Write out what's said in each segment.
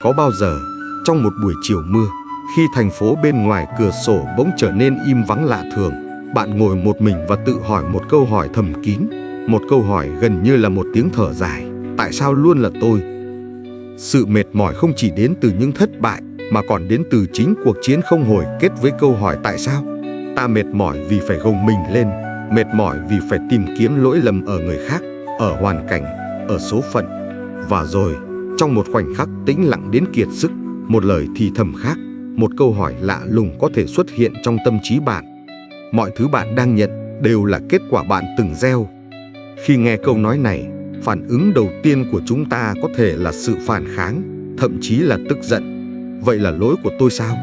Có bao giờ, trong một buổi chiều mưa, khi thành phố bên ngoài cửa sổ bỗng trở nên im vắng lạ thường, bạn ngồi một mình và tự hỏi một câu hỏi thầm kín, một câu hỏi gần như là một tiếng thở dài: tại sao luôn là tôi? Sự mệt mỏi không chỉ đến từ những thất bại, mà còn đến từ chính cuộc chiến không hồi kết với câu hỏi tại sao. Ta mệt mỏi vì phải gồng mình lên, mệt mỏi vì phải tìm kiếm lỗi lầm ở người khác, ở hoàn cảnh, ở số phận. Và rồi, trong một khoảnh khắc tĩnh lặng đến kiệt sức, một lời thì thầm khác, một câu hỏi lạ lùng có thể xuất hiện trong tâm trí bạn. Mọi thứ bạn đang nhận đều là kết quả bạn từng gieo. Khi nghe câu nói này, phản ứng đầu tiên của chúng ta có thể là sự phản kháng, thậm chí là tức giận. Vậy là lỗi của tôi sao?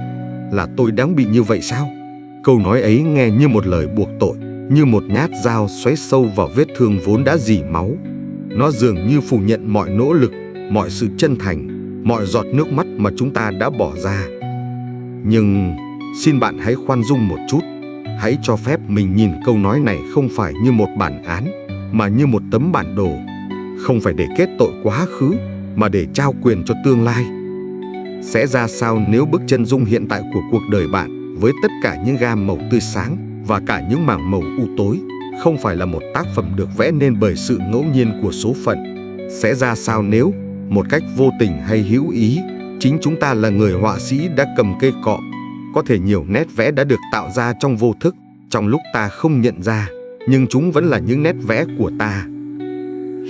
Là tôi đáng bị như vậy sao? Câu nói ấy nghe như một lời buộc tội, như một nhát dao xoáy sâu vào vết thương vốn đã rỉ máu. Nó dường như phủ nhận mọi nỗ lực, mọi sự chân thành, mọi giọt nước mắt mà chúng ta đã bỏ ra. Nhưng xin bạn hãy khoan dung một chút. Hãy cho phép mình nhìn câu nói này không phải như một bản án, mà như một tấm bản đồ. Không phải để kết tội quá khứ, mà để trao quyền cho tương lai. Sẽ ra sao nếu bức chân dung hiện tại của cuộc đời bạn, với tất cả những gam màu tươi sáng và cả những mảng màu u tối, không phải là một tác phẩm được vẽ nên bởi sự ngẫu nhiên của số phận? Sẽ ra sao nếu, một cách vô tình hay hữu ý, chính chúng ta là người họa sĩ đã cầm cây cọ? Có thể nhiều nét vẽ đã được tạo ra trong vô thức, trong lúc ta không nhận ra, nhưng chúng vẫn là những nét vẽ của ta.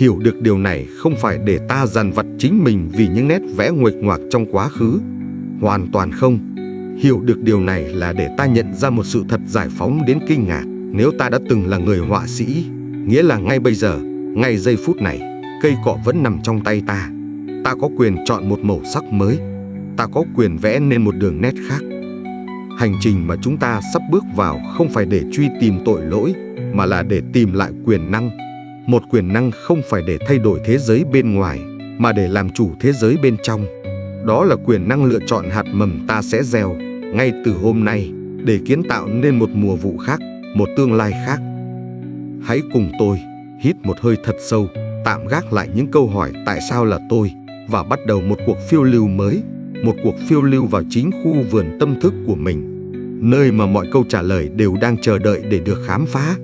Hiểu được điều này không phải để ta dằn vặt chính mình vì những nét vẽ nguệch ngoạc trong quá khứ. Hoàn toàn không. Hiểu được điều này là để ta nhận ra một sự thật giải phóng đến kinh ngạc. Nếu ta đã từng là người họa sĩ, nghĩa là ngay bây giờ, ngay giây phút này, cây cọ vẫn nằm trong tay ta. Ta có quyền chọn một màu sắc mới. Ta có quyền vẽ nên một đường nét khác. Hành trình mà chúng ta sắp bước vào không phải để truy tìm tội lỗi, mà là để tìm lại quyền năng. Một quyền năng không phải để thay đổi thế giới bên ngoài, mà để làm chủ thế giới bên trong. Đó là quyền năng lựa chọn hạt mầm ta sẽ gieo ngay từ hôm nay, để kiến tạo nên một mùa vụ khác, một tương lai khác. Hãy cùng tôi hít một hơi thật sâu, tạm gác lại những câu hỏi tại sao là tôi, và bắt đầu một cuộc phiêu lưu mới. Một cuộc phiêu lưu vào chính khu vườn tâm thức của mình, nơi mà mọi câu trả lời đều đang chờ đợi để được khám phá.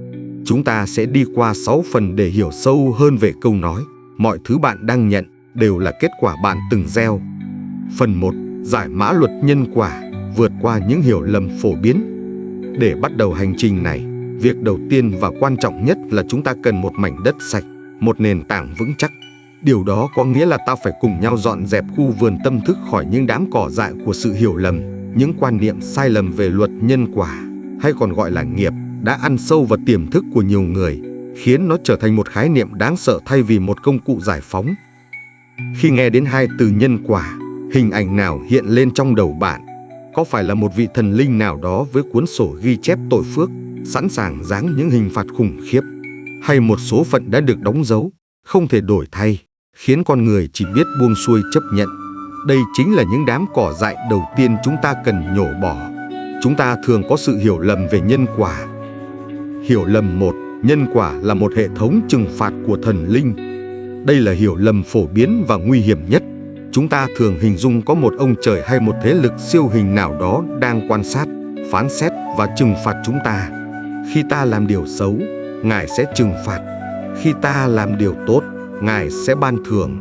Chúng ta sẽ đi qua 6 phần để hiểu sâu hơn về câu nói mọi thứ bạn đang nhận đều là kết quả bạn từng gieo. Phần 1. Giải mã luật nhân quả, vượt qua những hiểu lầm phổ biến. Để bắt đầu hành trình này, việc đầu tiên và quan trọng nhất là chúng ta cần một mảnh đất sạch, một nền tảng vững chắc. Điều đó có nghĩa là ta phải cùng nhau dọn dẹp khu vườn tâm thức khỏi những đám cỏ dại của sự hiểu lầm, những quan niệm sai lầm về luật nhân quả, hay còn gọi là nghiệp, đã ăn sâu vào tiềm thức của nhiều người, khiến nó trở thành một khái niệm đáng sợ thay vì một công cụ giải phóng. Khi nghe đến hai từ nhân quả, hình ảnh nào hiện lên trong đầu bạn? Có phải là một vị thần linh nào đó với cuốn sổ ghi chép tội phước, sẵn sàng giáng những hình phạt khủng khiếp? Hay một số phận đã được đóng dấu, không thể đổi thay, khiến con người chỉ biết buông xuôi chấp nhận? Đây chính là những đám cỏ dại đầu tiên chúng ta cần nhổ bỏ. Chúng ta thường có sự hiểu lầm về nhân quả. Hiểu lầm 1. Nhân quả là một hệ thống trừng phạt của thần linh. Đây là hiểu lầm phổ biến và nguy hiểm nhất. Chúng ta thường hình dung có một ông trời hay một thế lực siêu hình nào đó đang quan sát, phán xét và trừng phạt chúng ta. Khi ta làm điều xấu, Ngài sẽ trừng phạt. Khi ta làm điều tốt, Ngài sẽ ban thưởng.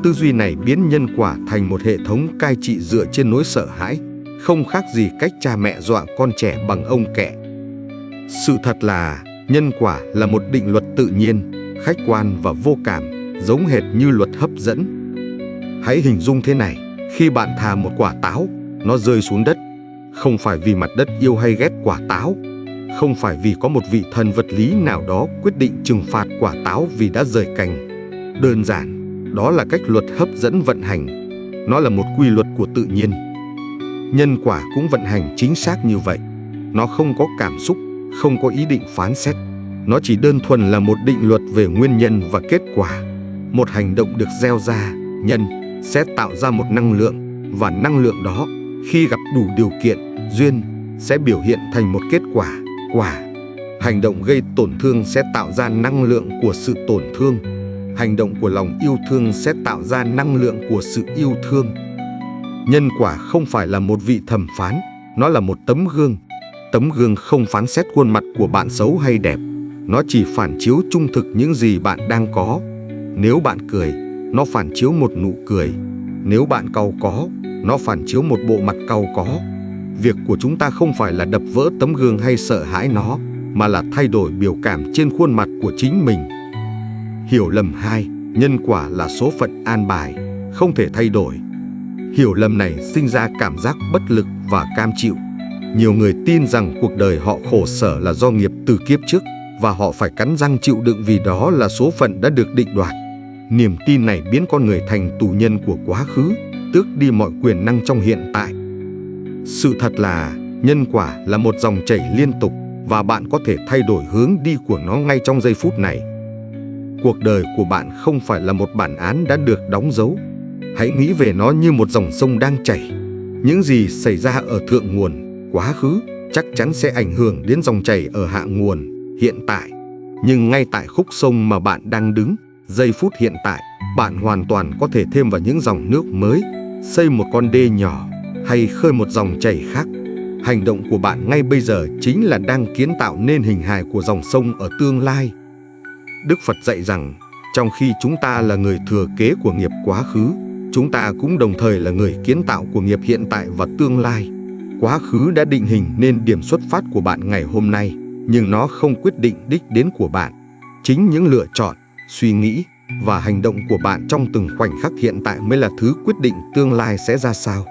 Tư duy này biến nhân quả thành một hệ thống cai trị dựa trên nỗi sợ hãi, không khác gì cách cha mẹ dọa con trẻ bằng ông kẹ. Sự thật là nhân quả là một định luật tự nhiên, khách quan và vô cảm, giống hệt như luật hấp dẫn. Hãy hình dung thế này, khi bạn thả một quả táo, nó rơi xuống đất, không phải vì mặt đất yêu hay ghét quả táo, không phải vì có một vị thần vật lý nào đó quyết định trừng phạt quả táo vì đã rời cành. Đơn giản, đó là cách luật hấp dẫn vận hành. Nó là một quy luật của tự nhiên. Nhân quả cũng vận hành chính xác như vậy. Nó không có cảm xúc, không có ý định phán xét. Nó chỉ đơn thuần là một định luật về nguyên nhân và kết quả. Một hành động được gieo ra, nhân, sẽ tạo ra một năng lượng, và năng lượng đó, khi gặp đủ điều kiện, duyên, sẽ biểu hiện thành một kết quả, quả. Hành động gây tổn thương sẽ tạo ra năng lượng của sự tổn thương. Hành động của lòng yêu thương sẽ tạo ra năng lượng của sự yêu thương. Nhân quả không phải là một vị thẩm phán, nó là một tấm gương. Tấm gương không phán xét khuôn mặt của bạn xấu hay đẹp, nó chỉ phản chiếu trung thực những gì bạn đang có. Nếu bạn cười, nó phản chiếu một nụ cười. Nếu bạn cau có, nó phản chiếu một bộ mặt cau có. Việc của chúng ta không phải là đập vỡ tấm gương hay sợ hãi nó, mà là thay đổi biểu cảm trên khuôn mặt của chính mình. Hiểu lầm 2. Nhân quả là số phận an bài, không thể thay đổi. Hiểu lầm này sinh ra cảm giác bất lực và cam chịu. Nhiều người tin rằng cuộc đời họ khổ sở là do nghiệp từ kiếp trước và họ phải cắn răng chịu đựng vì đó là số phận đã được định đoạt. Niềm tin này biến con người thành tù nhân của quá khứ, tước đi mọi quyền năng trong hiện tại. Sự thật là nhân quả là một dòng chảy liên tục và bạn có thể thay đổi hướng đi của nó ngay trong giây phút này. Cuộc đời của bạn không phải là một bản án đã được đóng dấu. Hãy nghĩ về nó như một dòng sông đang chảy. Những gì xảy ra ở thượng nguồn, quá khứ, chắc chắn sẽ ảnh hưởng đến dòng chảy ở hạ nguồn, hiện tại. Nhưng ngay tại khúc sông mà bạn đang đứng, giây phút hiện tại, bạn hoàn toàn có thể thêm vào những dòng nước mới, xây một con đê nhỏ hay khơi một dòng chảy khác. Hành động của bạn ngay bây giờ chính là đang kiến tạo nên hình hài của dòng sông ở tương lai. Đức Phật dạy rằng, trong khi chúng ta là người thừa kế của nghiệp quá khứ, chúng ta cũng đồng thời là người kiến tạo của nghiệp hiện tại và tương lai. Quá khứ đã định hình nên điểm xuất phát của bạn ngày hôm nay, nhưng nó không quyết định đích đến của bạn. Chính những lựa chọn, suy nghĩ và hành động của bạn trong từng khoảnh khắc hiện tại mới là thứ quyết định tương lai sẽ ra sao.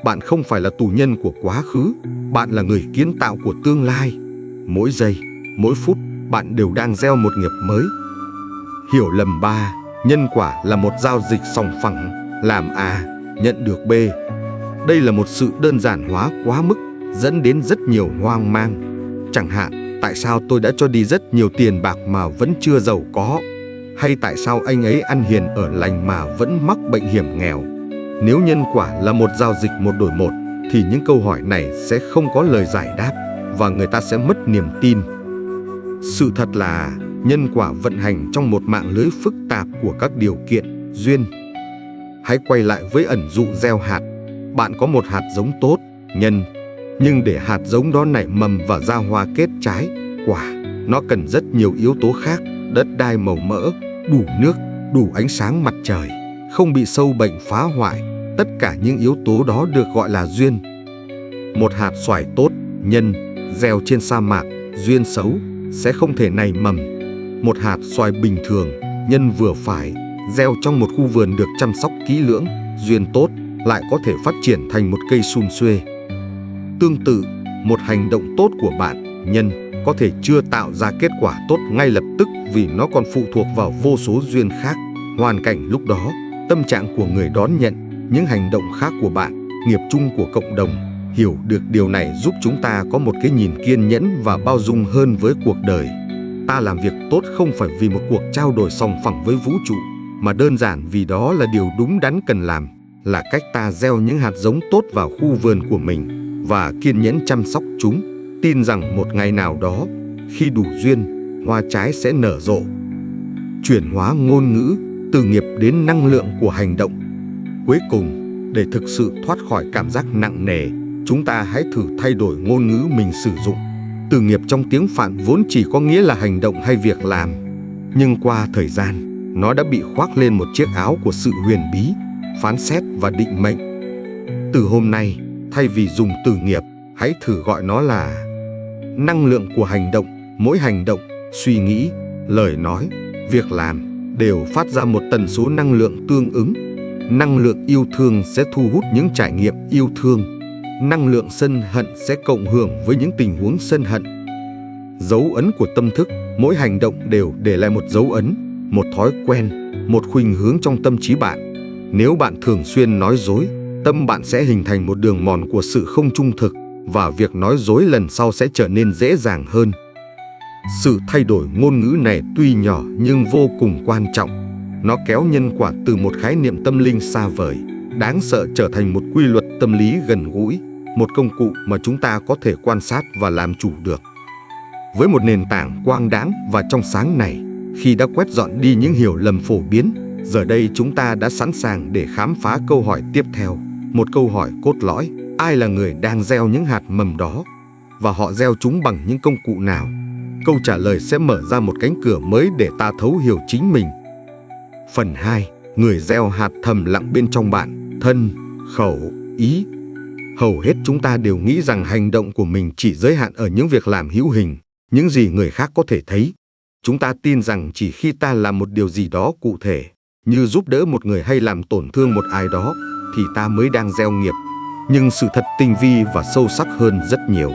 Bạn không phải là tù nhân của quá khứ, bạn là người kiến tạo của tương lai. Mỗi giây, mỗi phút, bạn đều đang gieo một nghiệp mới. Hiểu lầm 3. Nhân quả là một giao dịch sòng phẳng, làm A, nhận được B. Đây là một sự đơn giản hóa quá mức, dẫn đến rất nhiều hoang mang. Chẳng hạn, tại sao tôi đã cho đi rất nhiều tiền bạc mà vẫn chưa giàu có? Hay tại sao anh ấy ăn hiền ở lành mà vẫn mắc bệnh hiểm nghèo? Nếu nhân quả là một giao dịch một đổi một, thì những câu hỏi này sẽ không có lời giải đáp và người ta sẽ mất niềm tin. Sự thật là nhân quả vận hành trong một mạng lưới phức tạp của các điều kiện, duyên. Hãy quay lại với ẩn dụ gieo hạt. Bạn có một hạt giống tốt, nhân. Nhưng để hạt giống đó nảy mầm và ra hoa kết trái, quả, nó cần rất nhiều yếu tố khác, đất đai màu mỡ, đủ nước, đủ ánh sáng mặt trời, không bị sâu bệnh phá hoại. Tất cả những yếu tố đó được gọi là duyên. Một hạt xoài tốt, nhân, gieo trên sa mạc, duyên xấu, sẽ không thể nảy mầm. Một hạt xoài bình thường, nhân vừa phải, gieo trong một khu vườn được chăm sóc kỹ lưỡng, duyên tốt, lại có thể phát triển thành một cây sum xuê. Tương tự, một hành động tốt của bạn, nhân, có thể chưa tạo ra kết quả tốt ngay lập tức vì nó còn phụ thuộc vào vô số duyên khác, hoàn cảnh lúc đó, tâm trạng của người đón nhận, những hành động khác của bạn, nghiệp chung của cộng đồng. Hiểu được điều này giúp chúng ta có một cái nhìn kiên nhẫn và bao dung hơn với cuộc đời. Ta làm việc tốt không phải vì một cuộc trao đổi sòng phẳng với vũ trụ, mà đơn giản vì đó là điều đúng đắn cần làm, là cách ta gieo những hạt giống tốt vào khu vườn của mình và kiên nhẫn chăm sóc chúng, tin rằng một ngày nào đó, khi đủ duyên, hoa trái sẽ nở rộ. Chuyển hóa ngôn ngữ từ nghiệp đến năng lượng của hành động. Cuối cùng, để thực sự thoát khỏi cảm giác nặng nề, chúng ta hãy thử thay đổi ngôn ngữ mình sử dụng. Từ nghiệp trong tiếng Phạn vốn chỉ có nghĩa là hành động hay việc làm. Nhưng qua thời gian, nó đã bị khoác lên một chiếc áo của sự huyền bí, phán xét và định mệnh. Từ hôm nay, thay vì dùng từ nghiệp, hãy thử gọi nó là năng lượng của hành động. Mỗi hành động, suy nghĩ, lời nói, việc làm đều phát ra một tần số năng lượng tương ứng. Năng lượng yêu thương sẽ thu hút những trải nghiệm yêu thương. Năng lượng sân hận sẽ cộng hưởng với những tình huống sân hận. Dấu ấn của tâm thức, mỗi hành động đều để lại một dấu ấn, một thói quen, một khuynh hướng trong tâm trí bạn. Nếu bạn thường xuyên nói dối, tâm bạn sẽ hình thành một đường mòn của sự không trung thực và việc nói dối lần sau sẽ trở nên dễ dàng hơn. Sự thay đổi ngôn ngữ này tuy nhỏ nhưng vô cùng quan trọng. Nó kéo nhân quả từ một khái niệm tâm linh xa vời, đáng sợ trở thành một quy luật tâm lý gần gũi, một công cụ mà chúng ta có thể quan sát và làm chủ được. Với một nền tảng quang đãng và trong sáng này, khi đã quét dọn đi những hiểu lầm phổ biến, giờ đây chúng ta đã sẵn sàng để khám phá câu hỏi tiếp theo. một câu hỏi cốt lõi: ai là người đang gieo những hạt mầm đó? Và họ gieo chúng bằng những công cụ nào? Câu trả lời sẽ mở ra một cánh cửa mới để ta thấu hiểu chính mình. Phần 2. Người gieo hạt thầm lặng bên trong bạn: thân, khẩu, ý. Hầu hết chúng ta đều nghĩ rằng hành động của mình chỉ giới hạn ở những việc làm hữu hình, những gì người khác có thể thấy. Chúng ta tin rằng chỉ khi ta làm một điều gì đó cụ thể, như giúp đỡ một người hay làm tổn thương một ai đó, thì ta mới đang gieo nghiệp. Nhưng sự thật tinh vi và sâu sắc hơn rất nhiều.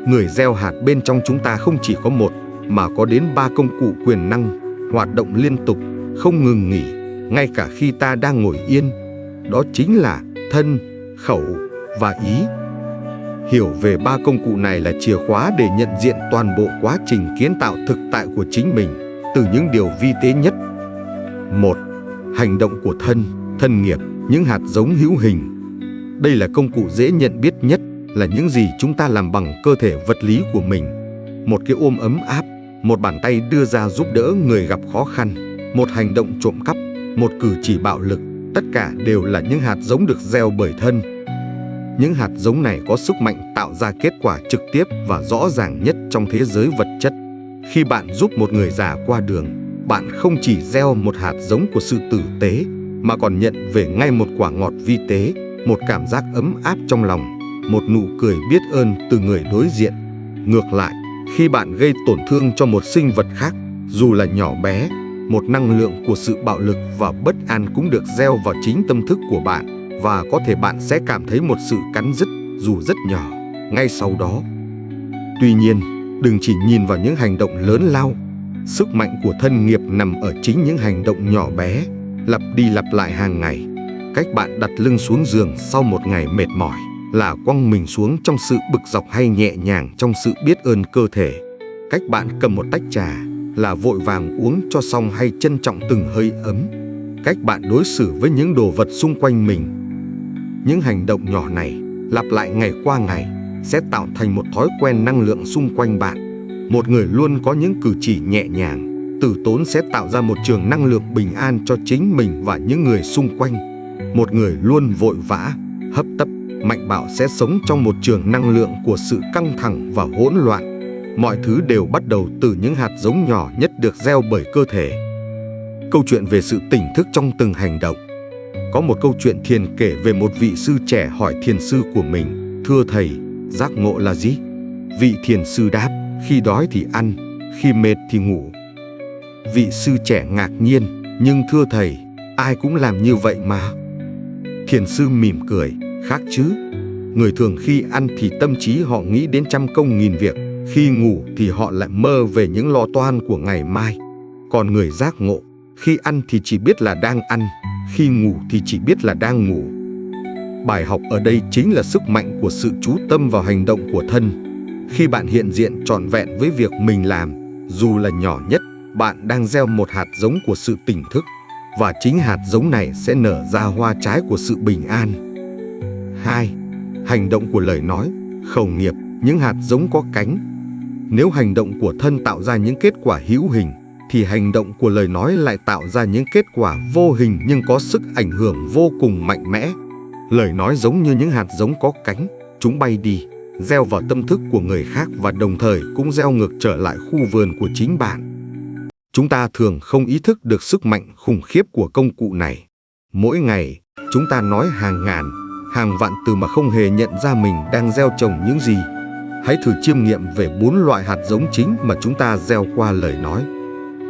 Người gieo hạt bên trong chúng ta không chỉ có một, mà có đến 3 công cụ quyền năng, hoạt động liên tục, không ngừng nghỉ, ngay cả khi ta đang ngồi yên. Đó chính là thân, khẩu và ý. Hiểu về 3 công cụ này là chìa khóa để nhận diện toàn bộ quá trình kiến tạo thực tại của chính mình, từ những điều vi tế nhất. 1. Hành động của thân nghiệp, những hạt giống hữu hình. Đây là công cụ dễ nhận biết nhất, là những gì chúng ta làm bằng cơ thể vật lý của mình. Một cái ôm ấm áp, một bàn tay đưa ra giúp đỡ người gặp khó khăn, một hành động trộm cắp, một cử chỉ bạo lực, tất cả đều là những hạt giống được gieo bởi thân. Những hạt giống này có sức mạnh tạo ra kết quả trực tiếp và rõ ràng nhất trong thế giới vật chất. Khi bạn giúp một người già qua đường, bạn không chỉ gieo một hạt giống của sự tử tế, mà còn nhận về ngay một quả ngọt vi tế, một cảm giác ấm áp trong lòng, một nụ cười biết ơn từ người đối diện. Ngược lại, khi bạn gây tổn thương cho một sinh vật khác, dù là nhỏ bé, một năng lượng của sự bạo lực và bất an cũng được gieo vào chính tâm thức của bạn, và có thể bạn sẽ cảm thấy một sự cắn rứt, dù rất nhỏ, ngay sau đó. Tuy nhiên, đừng chỉ nhìn vào những hành động lớn lao. Sức mạnh của thân nghiệp nằm ở chính những hành động nhỏ bé, lặp đi lặp lại hàng ngày. Cách bạn đặt lưng xuống giường sau một ngày mệt mỏi, là quăng mình xuống trong sự bực dọc hay nhẹ nhàng trong sự biết ơn cơ thể. Cách bạn cầm một tách trà, là vội vàng uống cho xong hay trân trọng từng hơi ấm. Cách bạn đối xử với những đồ vật xung quanh mình. Những hành động nhỏ này, lặp lại ngày qua ngày, sẽ tạo thành một thói quen năng lượng xung quanh bạn. Một người luôn có những cử chỉ nhẹ nhàng, từ tốn sẽ tạo ra một trường năng lượng bình an cho chính mình và những người xung quanh. Một người luôn vội vã, hấp tấp, mạnh bạo sẽ sống trong một trường năng lượng của sự căng thẳng và hỗn loạn. Mọi thứ đều bắt đầu từ những hạt giống nhỏ nhất được gieo bởi cơ thể. Câu chuyện về sự tỉnh thức trong từng hành động. Có một câu chuyện thiền kể về một vị sư trẻ hỏi thiền sư của mình: thưa thầy, giác ngộ là gì? Vị thiền sư đáp: khi đói thì ăn, khi mệt thì ngủ. Vị sư trẻ ngạc nhiên: nhưng thưa thầy, ai cũng làm như vậy mà. Thiền sư mỉm cười: khác chứ. Người thường khi ăn thì tâm trí họ nghĩ đến trăm công nghìn việc, khi ngủ thì họ lại mơ về những lo toan của ngày mai. Còn người giác ngộ, khi ăn thì chỉ biết là đang ăn, khi ngủ thì chỉ biết là đang ngủ. Bài học ở đây chính là sức mạnh của sự chú tâm vào hành động của thân. Khi bạn hiện diện trọn vẹn với việc mình làm, dù là nhỏ nhất, bạn đang gieo một hạt giống của sự tỉnh thức, và chính hạt giống này sẽ nở ra hoa trái của sự bình an. 2. Hành động của lời nói, khẩu nghiệp, những hạt giống có cánh. Nếu hành động của thân tạo ra những kết quả hữu hình, thì hành động của lời nói lại tạo ra những kết quả vô hình nhưng có sức ảnh hưởng vô cùng mạnh mẽ. Lời nói giống như những hạt giống có cánh, chúng bay đi, gieo vào tâm thức của người khác và đồng thời cũng gieo ngược trở lại khu vườn của chính bạn. Chúng ta thường không ý thức được sức mạnh khủng khiếp của công cụ này. Mỗi ngày, chúng ta nói hàng ngàn, hàng vạn từ mà không hề nhận ra mình đang gieo trồng những gì. Hãy thử chiêm nghiệm về 4 loại hạt giống chính mà chúng ta gieo qua lời nói.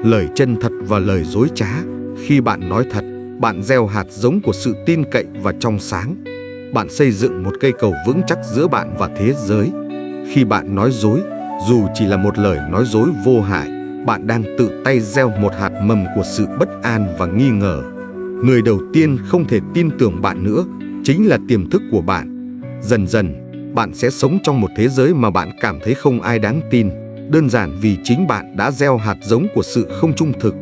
Lời chân thật và lời dối trá. Khi bạn nói thật, bạn gieo hạt giống của sự tin cậy và trong sáng. Bạn xây dựng một cây cầu vững chắc giữa bạn và thế giới. Khi bạn nói dối, dù chỉ là một lời nói dối vô hại, bạn đang tự tay gieo một hạt mầm của sự bất an và nghi ngờ. Người đầu tiên không thể tin tưởng bạn nữa chính là tiềm thức của bạn. Dần dần, bạn sẽ sống trong một thế giới mà bạn cảm thấy không ai đáng tin, đơn giản vì chính bạn đã gieo hạt giống của sự không trung thực.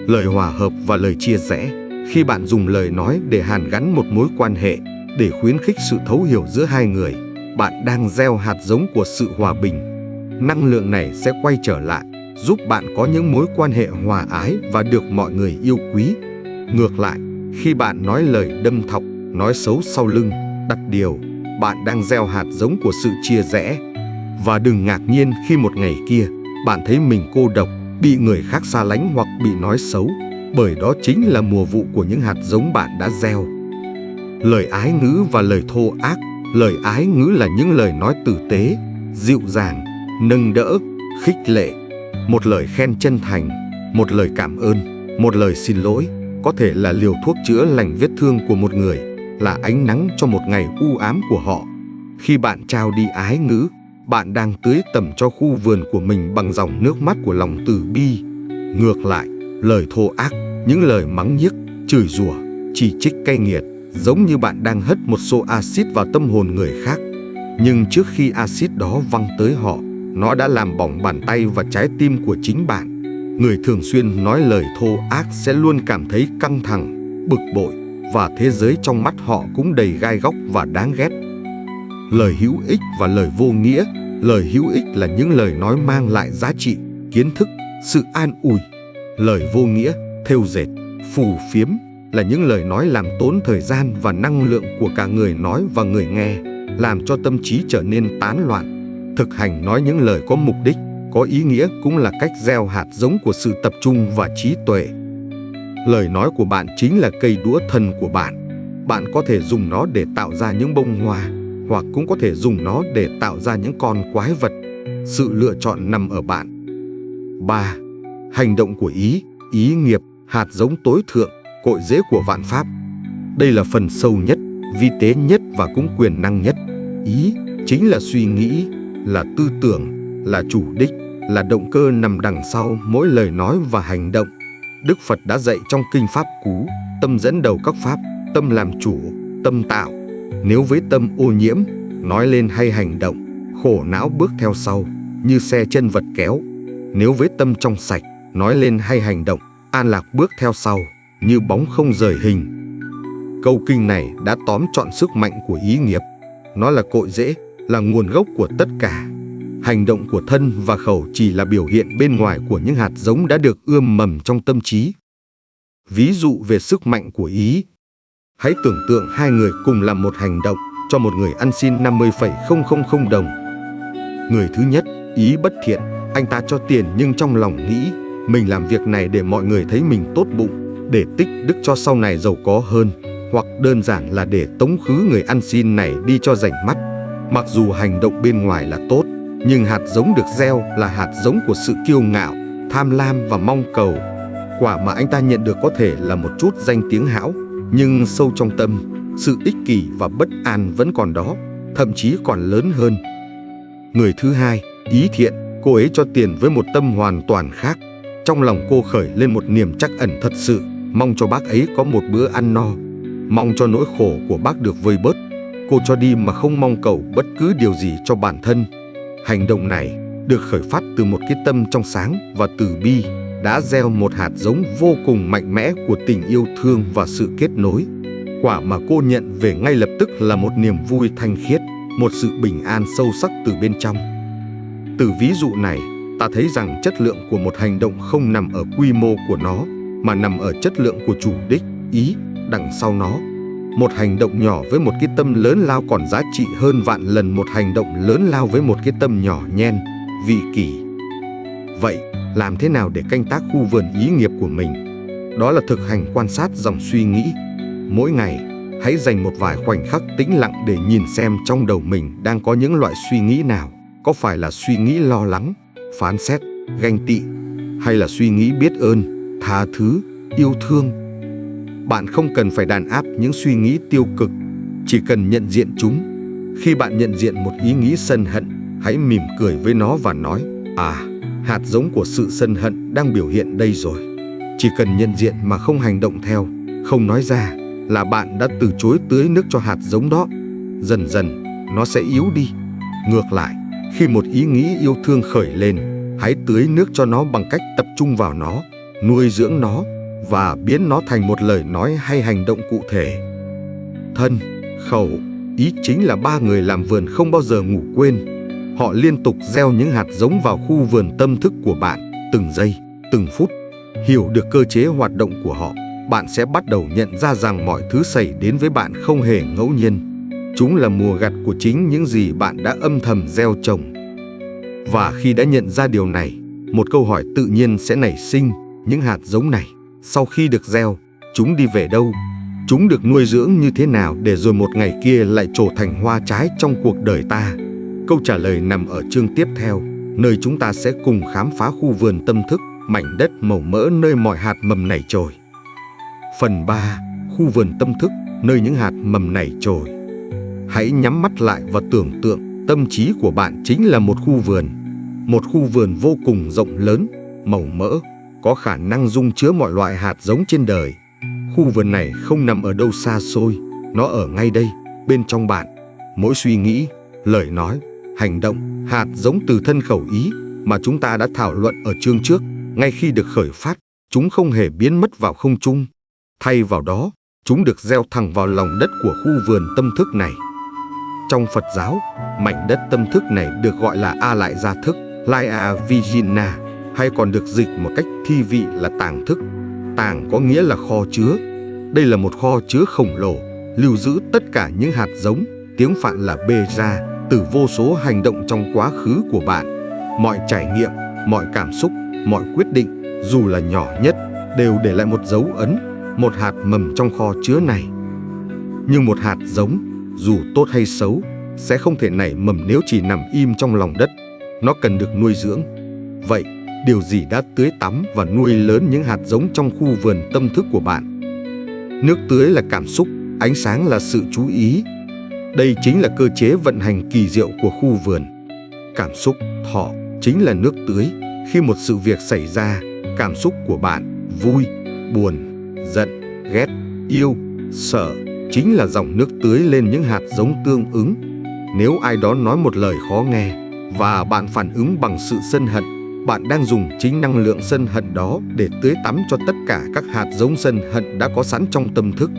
Lời hòa hợp và lời chia rẽ. Khi bạn dùng lời nói để hàn gắn một mối quan hệ, để khuyến khích sự thấu hiểu giữa hai người, bạn đang gieo hạt giống của sự hòa bình. Năng lượng này sẽ quay trở lại, giúp bạn có những mối quan hệ hòa ái và được mọi người yêu quý. Ngược lại, khi bạn nói lời đâm thọc, nói xấu sau lưng, đặt điều, bạn đang gieo hạt giống của sự chia rẽ. Và đừng ngạc nhiên khi một ngày kia, bạn thấy mình cô độc, bị người khác xa lánh hoặc bị nói xấu, bởi đó chính là mùa vụ của những hạt giống bạn đã gieo. Lời ái ngữ và lời thô ác. Lời ái ngữ là những lời nói tử tế, dịu dàng, nâng đỡ, khích lệ. Một lời khen chân thành, một lời cảm ơn, một lời xin lỗi, có thể là liều thuốc chữa lành vết thương của một người, là ánh nắng cho một ngày u ám của họ. Khi bạn trao đi ái ngữ, bạn đang tưới tẩm cho khu vườn của mình bằng dòng nước mắt của lòng từ bi. Ngược lại, lời thô ác, những lời mắng nhiếc, chửi rủa, chỉ trích cay nghiệt, giống như bạn đang hất một xô axit vào tâm hồn người khác. Nhưng trước khi axit đó văng tới họ, nó đã làm bỏng bàn tay và trái tim của chính bạn. Người thường xuyên nói lời thô ác sẽ luôn cảm thấy căng thẳng, bực bội, và thế giới trong mắt họ cũng đầy gai góc và đáng ghét. Lời hữu ích và lời vô nghĩa. Lời hữu ích là những lời nói mang lại giá trị, kiến thức, sự an ủi. Lời vô nghĩa, thêu dệt, phù phiếm là những lời nói làm tốn thời gian và năng lượng của cả người nói và người nghe, làm cho tâm trí trở nên tán loạn. Thực hành nói những lời có mục đích, có ý nghĩa cũng là cách gieo hạt giống của sự tập trung và trí tuệ. Lời nói của bạn chính là cây đũa thần của bạn. Bạn có thể dùng nó để tạo ra những bông hoa, hoặc cũng có thể dùng nó để tạo ra những con quái vật. Sự lựa chọn nằm ở bạn. 3. Hành động của ý nghiệp, hạt giống tối thượng, cội rễ của vạn pháp. Đây là phần sâu nhất, vi tế nhất và cũng quyền năng nhất. Ý chính là suy nghĩ, là tư tưởng, là chủ đích, là động cơ nằm đằng sau mỗi lời nói và hành động. Đức Phật đã dạy trong Kinh Pháp Cú, tâm dẫn đầu các pháp, tâm làm chủ, tâm tạo. Nếu với tâm ô nhiễm, nói lên hay hành động, khổ não bước theo sau, như xe chân vật kéo. Nếu với tâm trong sạch, nói lên hay hành động, an lạc bước theo sau, như bóng không rời hình. Câu kinh này đã tóm trọn sức mạnh của ý nghiệp. Nó là cội rễ, là nguồn gốc của tất cả. Hành động của thân và khẩu chỉ là biểu hiện bên ngoài của những hạt giống đã được ươm mầm trong tâm trí. Ví dụ về sức mạnh của ý. Hãy tưởng tượng hai người cùng làm một hành động, cho một người ăn xin 50,000 đồng. Người thứ nhất, ý bất thiện, anh ta cho tiền nhưng trong lòng nghĩ, mình làm việc này để mọi người thấy mình tốt bụng, để tích đức cho sau này giàu có hơn, hoặc đơn giản là để tống khứ người ăn xin này đi cho rảnh mắt. Mặc dù hành động bên ngoài là tốt, nhưng hạt giống được gieo là hạt giống của sự kiêu ngạo, tham lam và mong cầu. Quả mà anh ta nhận được có thể là một chút danh tiếng hão, nhưng sâu trong tâm, sự ích kỷ và bất an vẫn còn đó, thậm chí còn lớn hơn. Người thứ hai, ý thiện, cô ấy cho tiền với một tâm hoàn toàn khác. Trong lòng cô khởi lên một niềm trắc ẩn thật sự, mong cho bác ấy có một bữa ăn no, mong cho nỗi khổ của bác được vơi bớt. Cô cho đi mà không mong cầu bất cứ điều gì cho bản thân. Hành động này được khởi phát từ một cái tâm trong sáng và từ bi, đã gieo một hạt giống vô cùng mạnh mẽ của tình yêu thương và sự kết nối. Quả mà cô nhận về ngay lập tức là một niềm vui thanh khiết, một sự bình an sâu sắc từ bên trong. Từ ví dụ này, ta thấy rằng chất lượng của một hành động không nằm ở quy mô của nó, mà nằm ở chất lượng của chủ đích, ý, đằng sau nó. Một hành động nhỏ với một cái tâm lớn lao còn giá trị hơn vạn lần một hành động lớn lao với một cái tâm nhỏ nhen, vị kỷ. Vậy, làm thế nào để canh tác khu vườn ý nghiệp của mình? Đó là thực hành quan sát dòng suy nghĩ. Mỗi ngày, hãy dành một vài khoảnh khắc tĩnh lặng để nhìn xem trong đầu mình đang có những loại suy nghĩ nào. Có phải là suy nghĩ lo lắng, phán xét, ganh tị, hay là suy nghĩ biết ơn, tha thứ, yêu thương? Bạn không cần phải đàn áp những suy nghĩ tiêu cực, chỉ cần nhận diện chúng. Khi bạn nhận diện một ý nghĩ sân hận, hãy mỉm cười với nó và nói, hạt giống của sự sân hận đang biểu hiện đây rồi. Chỉ cần nhận diện mà không hành động theo, không nói ra, là bạn đã từ chối tưới nước cho hạt giống đó. Dần dần, nó sẽ yếu đi. Ngược lại, khi một ý nghĩ yêu thương khởi lên, hãy tưới nước cho nó bằng cách tập trung vào nó, nuôi dưỡng nó và biến nó thành một lời nói hay hành động cụ thể. Thân, khẩu, ý chính là ba người làm vườn không bao giờ ngủ quên. Họ liên tục gieo những hạt giống vào khu vườn tâm thức của bạn, từng giây, từng phút. Hiểu được cơ chế hoạt động của họ, bạn sẽ bắt đầu nhận ra rằng mọi thứ xảy đến với bạn không hề ngẫu nhiên. Chúng là mùa gặt của chính những gì bạn đã âm thầm gieo trồng. Và khi đã nhận ra điều này, một câu hỏi tự nhiên sẽ nảy sinh: những hạt giống này, sau khi được gieo, chúng đi về đâu? Chúng được nuôi dưỡng như thế nào để rồi một ngày kia lại trổ thành hoa trái trong cuộc đời ta? Câu trả lời nằm ở chương tiếp theo, nơi chúng ta sẽ cùng khám phá khu vườn tâm thức, mảnh đất màu mỡ nơi mọi hạt mầm nảy chồi. Phần 3. Khu vườn tâm thức, nơi những hạt mầm nảy chồi. Hãy nhắm mắt lại và tưởng tượng tâm trí của bạn chính là một khu vườn. Một khu vườn vô cùng rộng lớn, màu mỡ, có khả năng dung chứa mọi loại hạt giống trên đời. Khu vườn này không nằm ở đâu xa xôi, nó ở ngay đây, bên trong bạn. Mỗi suy nghĩ, lời nói, hành động, hạt giống từ thân khẩu ý mà chúng ta đã thảo luận ở chương trước, ngay khi được khởi phát, chúng không hề biến mất vào không trung. Thay vào đó, chúng được gieo thẳng vào lòng đất của khu vườn tâm thức này. Trong Phật giáo, mảnh đất tâm thức này được gọi là A Lại Gia Thức, Laya Vijna, hay còn được dịch một cách thi vị là tàng thức. Tàng có nghĩa là kho chứa. Đây là một kho chứa khổng lồ, lưu giữ tất cả những hạt giống, tiếng Phạn là Beja, từ vô số hành động trong quá khứ của bạn. Mọi trải nghiệm, mọi cảm xúc, mọi quyết định, dù là nhỏ nhất, đều để lại một dấu ấn, một hạt mầm trong kho chứa này. Nhưng một hạt giống, dù tốt hay xấu, sẽ không thể nảy mầm nếu chỉ nằm im trong lòng đất. Nó cần được nuôi dưỡng. Vậy, điều gì đã tưới tắm và nuôi lớn những hạt giống trong khu vườn tâm thức của bạn? Nước tưới là cảm xúc, ánh sáng là sự chú ý. Đây chính là cơ chế vận hành kỳ diệu của khu vườn. Cảm xúc, thọ, chính là nước tưới. Khi một sự việc xảy ra, cảm xúc của bạn, vui, buồn, giận, ghét, yêu, sợ, chính là dòng nước tưới lên những hạt giống tương ứng. Nếu ai đó nói một lời khó nghe và bạn phản ứng bằng sự sân hận, bạn đang dùng chính năng lượng sân hận đó để tưới tắm cho tất cả các hạt giống sân hận đã có sẵn trong tâm thức.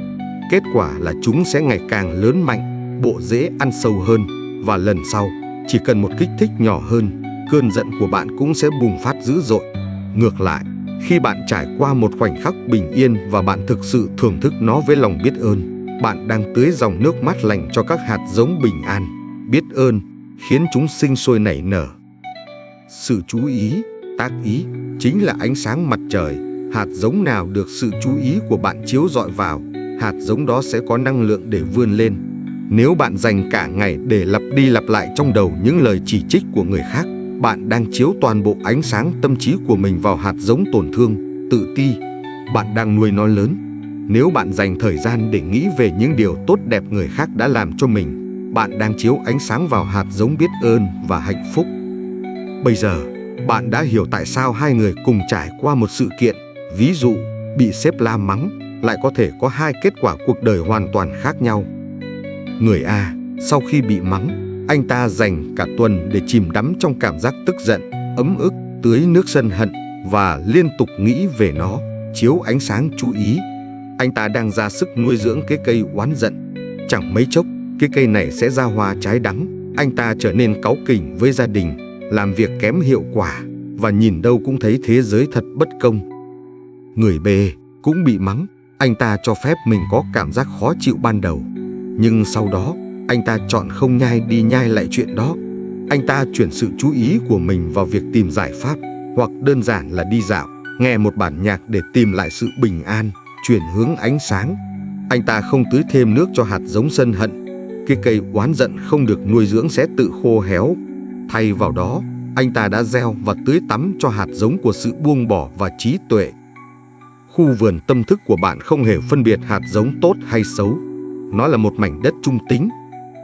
Kết quả là chúng sẽ ngày càng lớn mạnh, bộ rễ ăn sâu hơn, và lần sau, chỉ cần một kích thích nhỏ hơn, cơn giận của bạn cũng sẽ bùng phát dữ dội. Ngược lại, khi bạn trải qua một khoảnh khắc bình yên và bạn thực sự thưởng thức nó với lòng biết ơn, bạn đang tưới dòng nước mát lành cho các hạt giống bình an, biết ơn, khiến chúng sinh sôi nảy nở. Sự chú ý, tác ý, chính là ánh sáng mặt trời. Hạt giống nào được sự chú ý của bạn chiếu rọi vào, hạt giống đó sẽ có năng lượng để vươn lên. Nếu bạn dành cả ngày để lặp đi lặp lại trong đầu những lời chỉ trích của người khác, bạn đang chiếu toàn bộ ánh sáng tâm trí của mình vào hạt giống tổn thương, tự ti. Bạn đang nuôi nó lớn. Nếu bạn dành thời gian để nghĩ về những điều tốt đẹp người khác đã làm cho mình, bạn đang chiếu ánh sáng vào hạt giống biết ơn và hạnh phúc. Bây giờ, bạn đã hiểu tại sao hai người cùng trải qua một sự kiện, ví dụ bị sếp la mắng, lại có thể có hai kết quả cuộc đời hoàn toàn khác nhau. Người A, sau khi bị mắng, anh ta dành cả tuần để chìm đắm trong cảm giác tức giận, ấm ức, tưới nước sân hận và liên tục nghĩ về nó, chiếu ánh sáng chú ý. Anh ta đang ra sức nuôi dưỡng cái cây oán giận. Chẳng mấy chốc, cái cây này sẽ ra hoa trái đắng. Anh ta trở nên cáu kỉnh với gia đình, làm việc kém hiệu quả, và nhìn đâu cũng thấy thế giới thật bất công. Người B cũng bị mắng. Anh ta cho phép mình có cảm giác khó chịu ban đầu, nhưng sau đó, anh ta chọn không nhai đi nhai lại chuyện đó. Anh ta chuyển sự chú ý của mình vào việc tìm giải pháp, hoặc đơn giản là đi dạo, nghe một bản nhạc để tìm lại sự bình an, chuyển hướng ánh sáng. Anh ta không tưới thêm nước cho hạt giống sân hận. Cái cây oán giận không được nuôi dưỡng sẽ tự khô héo. Thay vào đó, anh ta đã gieo và tưới tắm cho hạt giống của sự buông bỏ và trí tuệ. Khu vườn tâm thức của bạn không hề phân biệt hạt giống tốt hay xấu. Nó là một mảnh đất trung tính.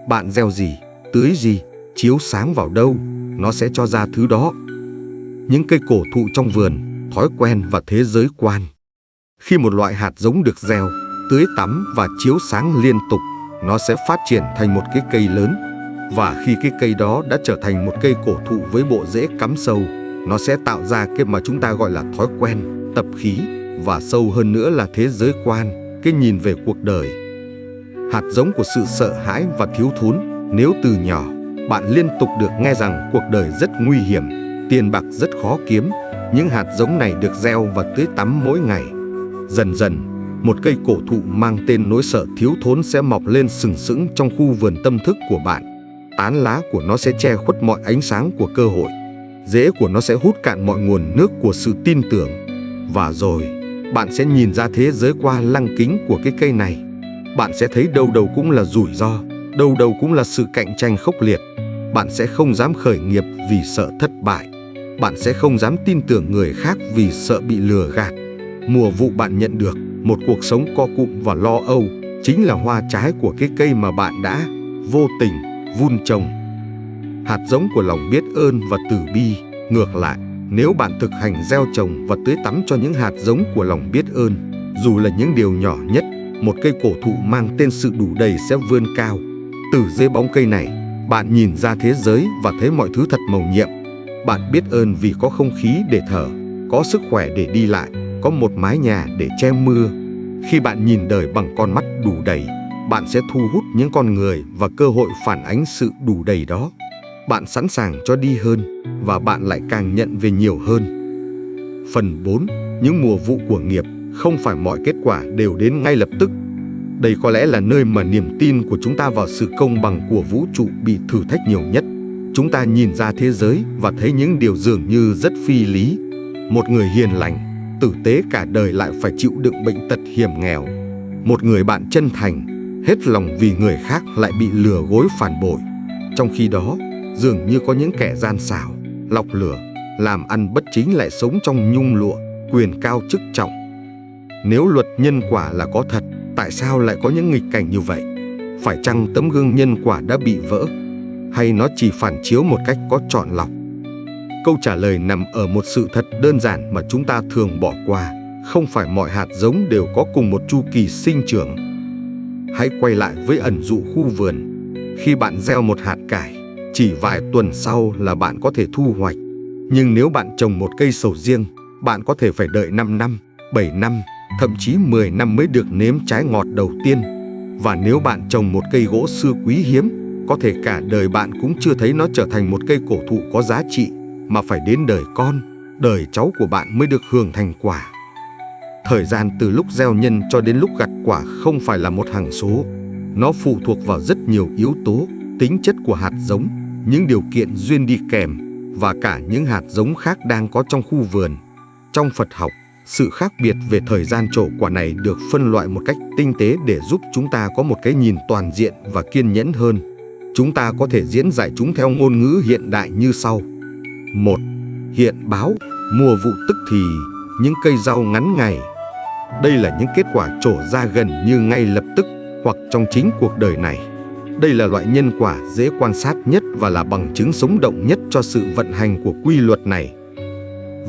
Bạn gieo gì, tưới gì, chiếu sáng vào đâu, nó sẽ cho ra thứ đó. Những cây cổ thụ trong vườn, thói quen và thế giới quan. Khi một loại hạt giống được gieo, tưới tắm và chiếu sáng liên tục, nó sẽ phát triển thành một cái cây lớn. Và khi cái cây đó đã trở thành một cây cổ thụ với bộ rễ cắm sâu, nó sẽ tạo ra cái mà chúng ta gọi là thói quen, tập khí, và sâu hơn nữa là thế giới quan, cái nhìn về cuộc đời. Hạt giống của sự sợ hãi và thiếu thốn. Nếu từ nhỏ, bạn liên tục được nghe rằng cuộc đời rất nguy hiểm, tiền bạc rất khó kiếm, những hạt giống này được gieo và tưới tắm mỗi ngày. Dần dần, Một cây cổ thụ mang tên nỗi sợ thiếu thốn sẽ mọc lên sừng sững trong khu vườn tâm thức của bạn. Tán lá của nó sẽ che khuất mọi ánh sáng của cơ hội. Rễ của nó sẽ hút cạn mọi nguồn nước của sự tin tưởng. Và rồi, bạn sẽ nhìn ra thế giới qua lăng kính của cái cây này. Bạn sẽ thấy đâu đâu cũng là rủi ro, đâu đâu cũng là sự cạnh tranh khốc liệt. Bạn sẽ không dám khởi nghiệp vì sợ thất bại. Bạn sẽ không dám tin tưởng người khác vì sợ bị lừa gạt. Mùa vụ bạn nhận được, một cuộc sống co cụm và lo âu, chính là hoa trái của cái cây mà bạn đã vô tình vun trồng. Hạt giống của lòng biết ơn và từ bi. Ngược lại, nếu bạn thực hành gieo trồng và tưới tắm cho những hạt giống của lòng biết ơn, dù là những điều nhỏ nhất, một cây cổ thụ mang tên sự đủ đầy sẽ vươn cao. Từ dưới bóng cây này, bạn nhìn ra thế giới và thấy mọi thứ thật mầu nhiệm. Bạn biết ơn vì có không khí để thở, có sức khỏe để đi lại, có một mái nhà để che mưa. Khi bạn nhìn đời bằng con mắt đủ đầy, bạn sẽ thu hút những con người và cơ hội phản ánh sự đủ đầy đó. Bạn sẵn sàng cho đi hơn và bạn lại càng nhận về nhiều hơn. Phần 4. Những mùa vụ của nghiệp. Không phải mọi kết quả đều đến ngay lập tức. Đây có lẽ là nơi mà niềm tin của chúng ta vào sự công bằng của vũ trụ bị thử thách nhiều nhất. Chúng ta nhìn ra thế giới và thấy những điều dường như rất phi lý. Một người hiền lành, tử tế cả đời lại phải chịu đựng bệnh tật hiểm nghèo. Một người bạn chân thành, hết lòng vì người khác lại bị lừa gối phản bội. Trong khi đó, dường như có những kẻ gian xảo, lọc lửa, làm ăn bất chính lại sống trong nhung lụa, quyền cao chức trọng. Nếu luật nhân quả là có thật, tại sao lại có những nghịch cảnh như vậy? Phải chăng tấm gương nhân quả đã bị vỡ? Hay nó chỉ phản chiếu một cách có chọn lọc? Câu trả lời nằm ở một sự thật đơn giản mà chúng ta thường bỏ qua. Không phải mọi hạt giống đều có cùng một chu kỳ sinh trưởng. Hãy quay lại với ẩn dụ khu vườn. Khi bạn gieo một hạt cải, chỉ vài tuần sau là bạn có thể thu hoạch. Nhưng nếu bạn trồng một cây sầu riêng, bạn có thể phải đợi 5 năm, 7 năm, thậm chí 10 năm mới được nếm trái ngọt đầu tiên. Và nếu bạn trồng một cây gỗ xưa quý hiếm, có thể cả đời bạn cũng chưa thấy nó trở thành một cây cổ thụ có giá trị, mà phải đến đời con, đời cháu của bạn mới được hưởng thành quả. Thời gian từ lúc gieo nhân cho đến lúc gặt quả không phải là một hằng số. Nó phụ thuộc vào rất nhiều yếu tố, tính chất của hạt giống, những điều kiện duyên đi kèm và cả những hạt giống khác đang có trong khu vườn. Trong Phật học, sự khác biệt về thời gian trổ quả này được phân loại một cách tinh tế để giúp chúng ta có một cái nhìn toàn diện và kiên nhẫn hơn. Chúng ta có thể diễn giải chúng theo ngôn ngữ hiện đại như sau. 1. Hiện báo, mùa vụ tức thì, những cây rau ngắn ngày. Đây là những kết quả trổ ra gần như ngay lập tức hoặc trong chính cuộc đời này. Đây là loại nhân quả dễ quan sát nhất và là bằng chứng sống động nhất cho sự vận hành của quy luật này.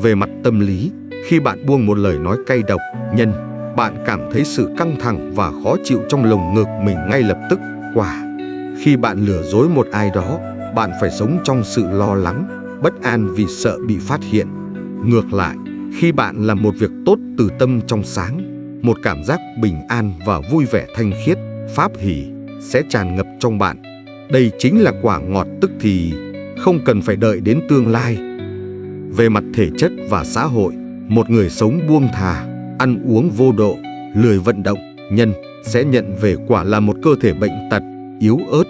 Về mặt tâm lý, khi bạn buông một lời nói cay độc, nhân, bạn cảm thấy sự căng thẳng và khó chịu trong lồng ngực mình ngay lập tức, quả. Khi bạn lừa dối một ai đó, bạn phải sống trong sự lo lắng, bất an vì sợ bị phát hiện. Ngược lại, khi bạn làm một việc tốt từ tâm trong sáng, một cảm giác bình an và vui vẻ thanh khiết, pháp hỷ sẽ tràn ngập trong bạn. Đây chính là quả ngọt tức thì, không cần phải đợi đến tương lai. Về mặt thể chất và xã hội, một người sống buông thà, ăn uống vô độ, lười vận động, nhân sẽ nhận về quả là một cơ thể bệnh tật, yếu ớt.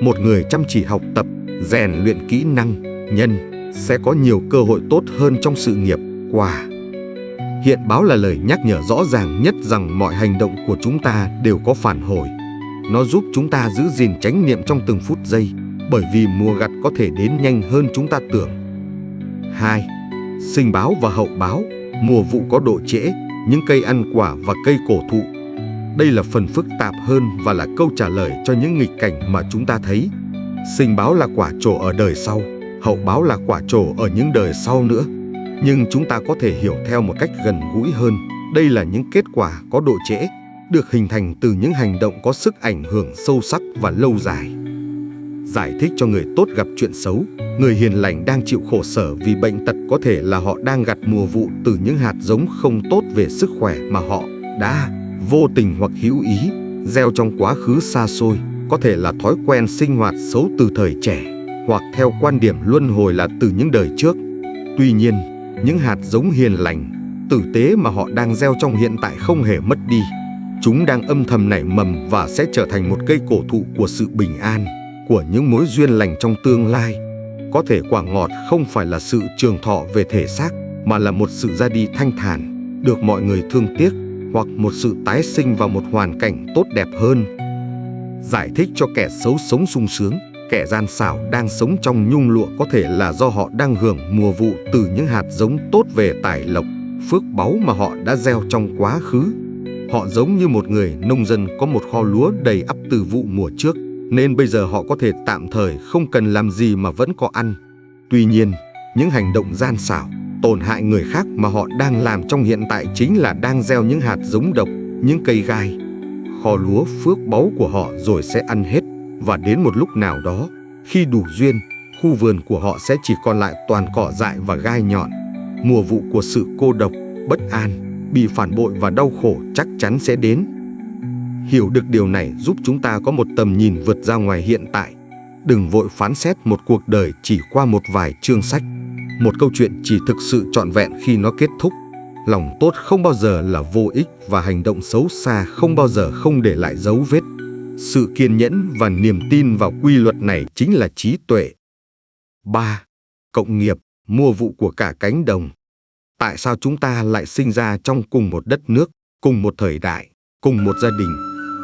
Một người chăm chỉ học tập, rèn luyện kỹ năng, nhân sẽ có nhiều cơ hội tốt hơn trong sự nghiệp, quả. Hiện báo là lời nhắc nhở rõ ràng nhất rằng mọi hành động của chúng ta đều có phản hồi. Nó giúp chúng ta giữ gìn chánh niệm trong từng phút giây, bởi vì mùa gặt có thể đến nhanh hơn chúng ta tưởng. 2. Sinh báo và hậu báo, mùa vụ có độ trễ, những cây ăn quả và cây cổ thụ. Đây là phần phức tạp hơn và là câu trả lời cho những nghịch cảnh mà chúng ta thấy. Sinh báo là quả trổ ở đời sau, hậu báo là quả trổ ở những đời sau nữa. Nhưng chúng ta có thể hiểu theo một cách gần gũi hơn. Đây là những kết quả có độ trễ, được hình thành từ những hành động có sức ảnh hưởng sâu sắc và lâu dài. Giải thích cho người tốt gặp chuyện xấu, người hiền lành đang chịu khổ sở vì bệnh tật có thể là họ đang gặt mùa vụ từ những hạt giống không tốt về sức khỏe mà họ đã vô tình hoặc hữu ý gieo trong quá khứ xa xôi, có thể là thói quen sinh hoạt xấu từ thời trẻ, hoặc theo quan điểm luân hồi là từ những đời trước. Tuy nhiên, những hạt giống hiền lành, tử tế mà họ đang gieo trong hiện tại không hề mất đi, Chúng đang âm thầm nảy mầm và sẽ trở thành một cây cổ thụ của sự bình an, của những mối duyên lành trong tương lai. Có thể quả ngọt không phải là sự trường thọ về thể xác, mà là một sự ra đi thanh thản, được mọi người thương tiếc, hoặc một sự tái sinh vào một hoàn cảnh tốt đẹp hơn. Giải thích cho kẻ xấu sống sung sướng, kẻ gian xảo đang sống trong nhung lụa có thể là do họ đang hưởng mùa vụ từ những hạt giống tốt về tài lộc, phước báu mà họ đã gieo trong quá khứ. Họ giống như một người nông dân có một kho lúa đầy ắp từ vụ mùa trước, nên bây giờ họ có thể tạm thời không cần làm gì mà vẫn có ăn. Tuy nhiên, những hành động gian xảo, tổn hại người khác mà họ đang làm trong hiện tại chính là đang gieo những hạt giống độc, những cây gai. Kho lúa phước báu của họ rồi sẽ ăn hết, và đến một lúc nào đó, khi đủ duyên, khu vườn của họ sẽ chỉ còn lại toàn cỏ dại và gai nhọn. Mùa vụ của sự cô độc, bất an, bị phản bội và đau khổ chắc chắn sẽ đến. Hiểu được điều này giúp chúng ta có một tầm nhìn vượt ra ngoài hiện tại. Đừng vội phán xét một cuộc đời chỉ qua một vài chương sách. Một câu chuyện chỉ thực sự trọn vẹn khi nó kết thúc. Lòng tốt không bao giờ là vô ích và hành động xấu xa không bao giờ không để lại dấu vết. Sự kiên nhẫn và niềm tin vào quy luật này chính là trí tuệ. 3. Cộng nghiệp, mùa vụ của cả cánh đồng. Tại sao chúng ta lại sinh ra trong cùng một đất nước, cùng một thời đại, cùng một gia đình?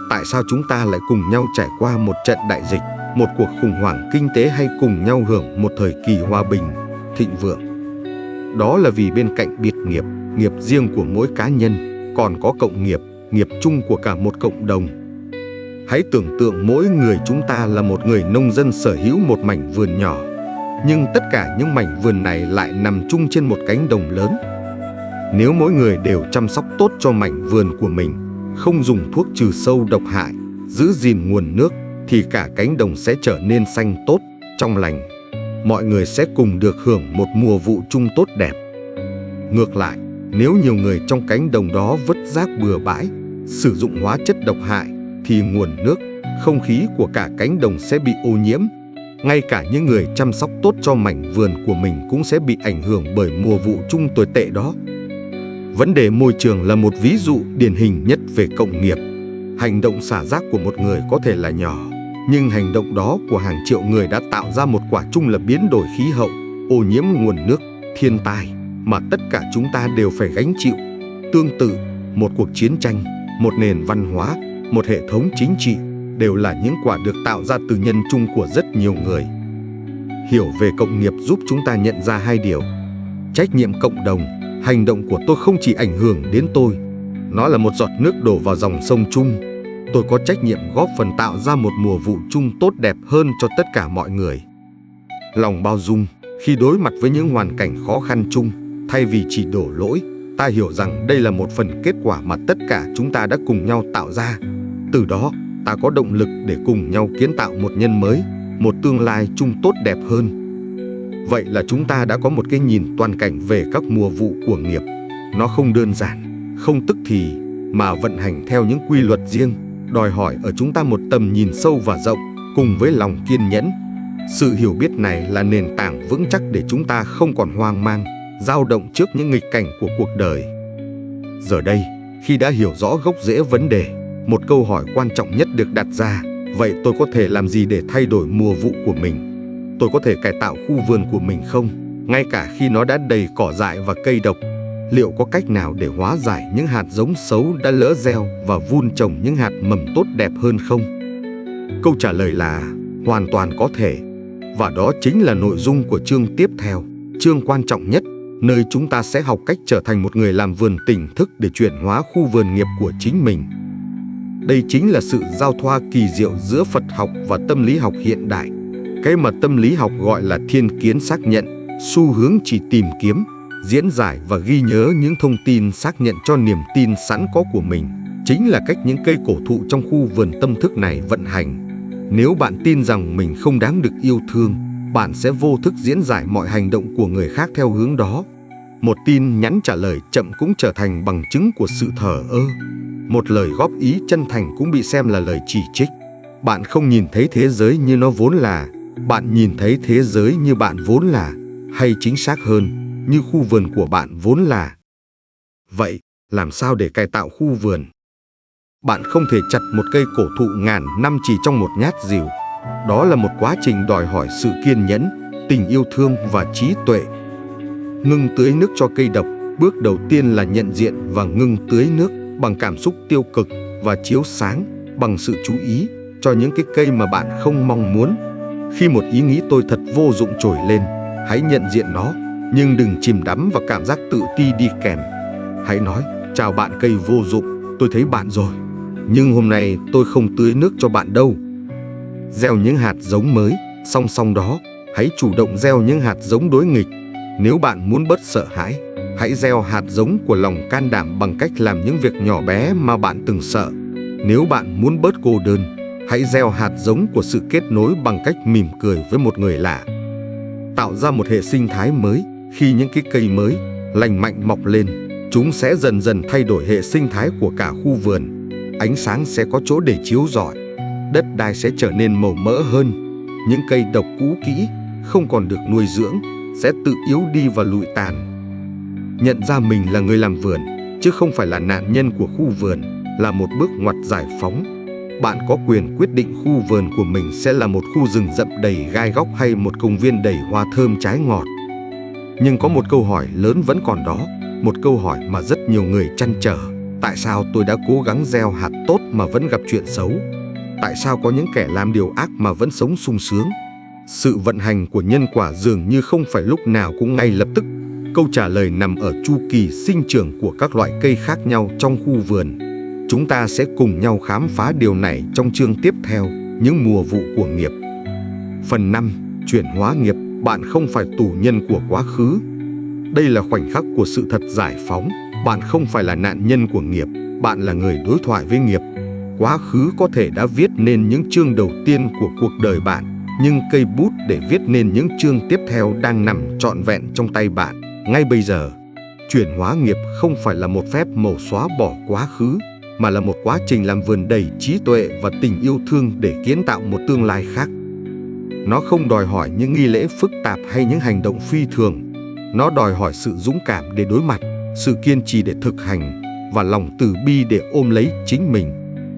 Tại sao chúng ta lại cùng nhau trải qua một trận đại dịch, một cuộc khủng hoảng kinh tế hay cùng nhau hưởng một thời kỳ hòa bình, thịnh vượng? Đó là vì bên cạnh biệt nghiệp, nghiệp riêng của mỗi cá nhân, còn có cộng nghiệp, nghiệp chung của cả một cộng đồng. Hãy tưởng tượng mỗi người chúng ta là một người nông dân sở hữu một mảnh vườn nhỏ, nhưng tất cả những mảnh vườn này lại nằm chung trên một cánh đồng lớn. Nếu mỗi người đều chăm sóc tốt cho mảnh vườn của mình, không dùng thuốc trừ sâu độc hại, giữ gìn nguồn nước, thì cả cánh đồng sẽ trở nên xanh tốt, trong lành. Mọi người sẽ cùng được hưởng một mùa vụ chung tốt đẹp. Ngược lại, nếu nhiều người trong cánh đồng đó vứt rác bừa bãi, sử dụng hóa chất độc hại, thì nguồn nước, không khí của cả cánh đồng sẽ bị ô nhiễm. Ngay cả những người chăm sóc tốt cho mảnh vườn của mình cũng sẽ bị ảnh hưởng bởi mùa vụ chung tồi tệ đó. Vấn đề môi trường là một ví dụ điển hình nhất về cộng nghiệp. Hành động xả rác của một người có thể là nhỏ, nhưng hành động đó của hàng triệu người đã tạo ra một quả chung là biến đổi khí hậu, ô nhiễm nguồn nước, thiên tai mà tất cả chúng ta đều phải gánh chịu. Tương tự, một cuộc chiến tranh, một nền văn hóa, một hệ thống chính trị đều là những quả được tạo ra từ nhân chung của rất nhiều người. Hiểu về cộng nghiệp giúp chúng ta nhận ra hai điều. Trách nhiệm cộng đồng, hành động của tôi không chỉ ảnh hưởng đến tôi, nó là một giọt nước đổ vào dòng sông chung. Tôi có trách nhiệm góp phần tạo ra một mùa vụ chung tốt đẹp hơn cho tất cả mọi người. Lòng bao dung, khi đối mặt với những hoàn cảnh khó khăn chung, thay vì chỉ đổ lỗi, ta hiểu rằng đây là một phần kết quả mà tất cả chúng ta đã cùng nhau tạo ra. Từ đó, ta có động lực để cùng nhau kiến tạo một nhân mới, một tương lai chung tốt đẹp hơn. Vậy là chúng ta đã có một cái nhìn toàn cảnh về các mùa vụ của nghiệp. Nó không đơn giản, không tức thì, mà vận hành theo những quy luật riêng, đòi hỏi ở chúng ta một tầm nhìn sâu và rộng, cùng với lòng kiên nhẫn. Sự hiểu biết này là nền tảng vững chắc để chúng ta không còn hoang mang, dao động trước những nghịch cảnh của cuộc đời. Giờ đây, khi đã hiểu rõ gốc rễ vấn đề, một câu hỏi quan trọng nhất được đặt ra: vậy tôi có thể làm gì để thay đổi mùa vụ của mình? Tôi có thể cải tạo khu vườn của mình không, ngay cả khi nó đã đầy cỏ dại và cây độc? Liệu có cách nào để hóa giải những hạt giống xấu đã lỡ gieo và vun trồng những hạt mầm tốt đẹp hơn không? Câu trả lời là hoàn toàn có thể. Và đó chính là nội dung của chương tiếp theo, chương quan trọng nhất, nơi chúng ta sẽ học cách trở thành một người làm vườn tỉnh thức để chuyển hóa khu vườn nghiệp của chính mình. Đây chính là sự giao thoa kỳ diệu giữa Phật học và tâm lý học hiện đại. Cái mà tâm lý học gọi là thiên kiến xác nhận, xu hướng chỉ tìm kiếm, diễn giải và ghi nhớ những thông tin xác nhận cho niềm tin sẵn có của mình, chính là cách những cây cổ thụ trong khu vườn tâm thức này vận hành. Nếu bạn tin rằng mình không đáng được yêu thương, bạn sẽ vô thức diễn giải mọi hành động của người khác theo hướng đó. Một tin nhắn trả lời chậm cũng trở thành bằng chứng của sự thờ ơ. Một lời góp ý chân thành cũng bị xem là lời chỉ trích. Bạn không nhìn thấy thế giới như nó vốn là, bạn nhìn thấy thế giới như bạn vốn là, hay chính xác hơn, như khu vườn của bạn vốn là. Vậy, làm sao để cải tạo khu vườn? Bạn không thể chặt một cây cổ thụ ngàn năm chỉ trong một nhát dìu. Đó là một quá trình đòi hỏi sự kiên nhẫn, tình yêu thương và trí tuệ. Ngưng tưới nước cho cây độc. Bước đầu tiên là nhận diện và ngưng tưới nước bằng cảm xúc tiêu cực và chiếu sáng bằng sự chú ý cho những cái cây mà bạn không mong muốn. Khi một ý nghĩ tôi thật vô dụng trồi lên, hãy nhận diện nó, nhưng đừng chìm đắm vào cảm giác tự ti đi kèm. Hãy nói, chào bạn cây vô dụng, tôi thấy bạn rồi, nhưng hôm nay tôi không tưới nước cho bạn đâu. Gieo những hạt giống mới, song song đó, hãy chủ động gieo những hạt giống đối nghịch. Nếu bạn muốn bớt sợ hãi, hãy gieo hạt giống của lòng can đảm bằng cách làm những việc nhỏ bé mà bạn từng sợ. Nếu bạn muốn bớt cô đơn, hãy gieo hạt giống của sự kết nối bằng cách mỉm cười với một người lạ. Tạo ra một hệ sinh thái mới. Khi những cái cây mới, lành mạnh mọc lên, chúng sẽ dần dần thay đổi hệ sinh thái của cả khu vườn. Ánh sáng sẽ có chỗ để chiếu rọi, đất đai sẽ trở nên màu mỡ hơn. Những cây độc cũ kỹ, không còn được nuôi dưỡng, sẽ tự yếu đi và lụi tàn. Nhận ra mình là người làm vườn, chứ không phải là nạn nhân của khu vườn, là một bước ngoặt giải phóng. Bạn có quyền quyết định khu vườn của mình sẽ là một khu rừng rậm đầy gai góc hay một công viên đầy hoa thơm trái ngọt. Nhưng có một câu hỏi lớn vẫn còn đó, một câu hỏi mà rất nhiều người trăn trở. Tại sao tôi đã cố gắng gieo hạt tốt mà vẫn gặp chuyện xấu? Tại sao có những kẻ làm điều ác mà vẫn sống sung sướng? Sự vận hành của nhân quả dường như không phải lúc nào cũng ngay lập tức. Câu trả lời nằm ở chu kỳ sinh trưởng của các loại cây khác nhau trong khu vườn. Chúng ta sẽ cùng nhau khám phá điều này trong chương tiếp theo, những mùa vụ của nghiệp. Phần 5. Chuyển hóa nghiệp. Bạn không phải tù nhân của quá khứ. Đây là khoảnh khắc của sự thật giải phóng. Bạn không phải là nạn nhân của nghiệp, bạn là người đối thoại với nghiệp. Quá khứ có thể đã viết nên những chương đầu tiên của cuộc đời bạn, nhưng cây bút để viết nên những chương tiếp theo đang nằm trọn vẹn trong tay bạn, ngay bây giờ. Chuyển hóa nghiệp không phải là một phép màu xóa bỏ quá khứ, mà là một quá trình làm vườn đầy trí tuệ và tình yêu thương để kiến tạo một tương lai khác. Nó không đòi hỏi những nghi lễ phức tạp hay những hành động phi thường. Nó đòi hỏi sự dũng cảm để đối mặt, sự kiên trì để thực hành và lòng từ bi để ôm lấy chính mình.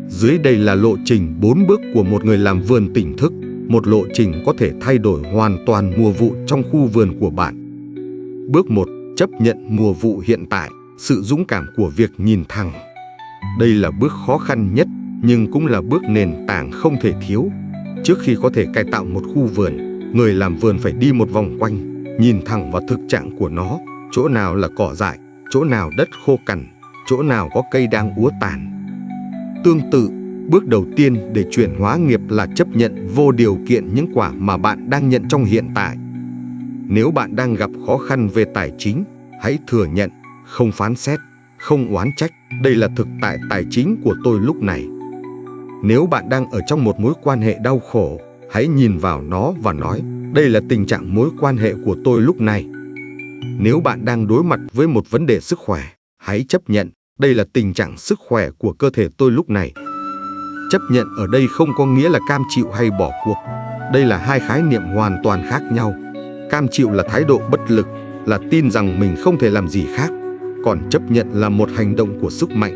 Dưới đây là lộ trình 4 bước của một người làm vườn tỉnh thức, một lộ trình có thể thay đổi hoàn toàn mùa vụ trong khu vườn của bạn. Bước 1. Chấp nhận mùa vụ hiện tại, sự dũng cảm của việc nhìn thẳng. Đây là bước khó khăn nhất, nhưng cũng là bước nền tảng không thể thiếu. Trước khi có thể cải tạo một khu vườn, người làm vườn phải đi một vòng quanh, nhìn thẳng vào thực trạng của nó. Chỗ nào là cỏ dại, chỗ nào đất khô cằn, chỗ nào có cây đang úa tàn. Tương tự, bước đầu tiên để chuyển hóa nghiệp là chấp nhận vô điều kiện những quả mà bạn đang nhận trong hiện tại. Nếu bạn đang gặp khó khăn về tài chính, hãy thừa nhận, không phán xét, không oán trách. Đây là thực tại tài chính của tôi lúc này. Nếu bạn đang ở trong một mối quan hệ đau khổ, hãy nhìn vào nó và nói, đây là tình trạng mối quan hệ của tôi lúc này. Nếu bạn đang đối mặt với một vấn đề sức khỏe, hãy chấp nhận, đây là tình trạng sức khỏe của cơ thể tôi lúc này. Chấp nhận ở đây không có nghĩa là cam chịu hay bỏ cuộc. Đây là hai khái niệm hoàn toàn khác nhau. Cam chịu là thái độ bất lực, là tin rằng mình không thể làm gì khác. Còn chấp nhận là một hành động của sức mạnh.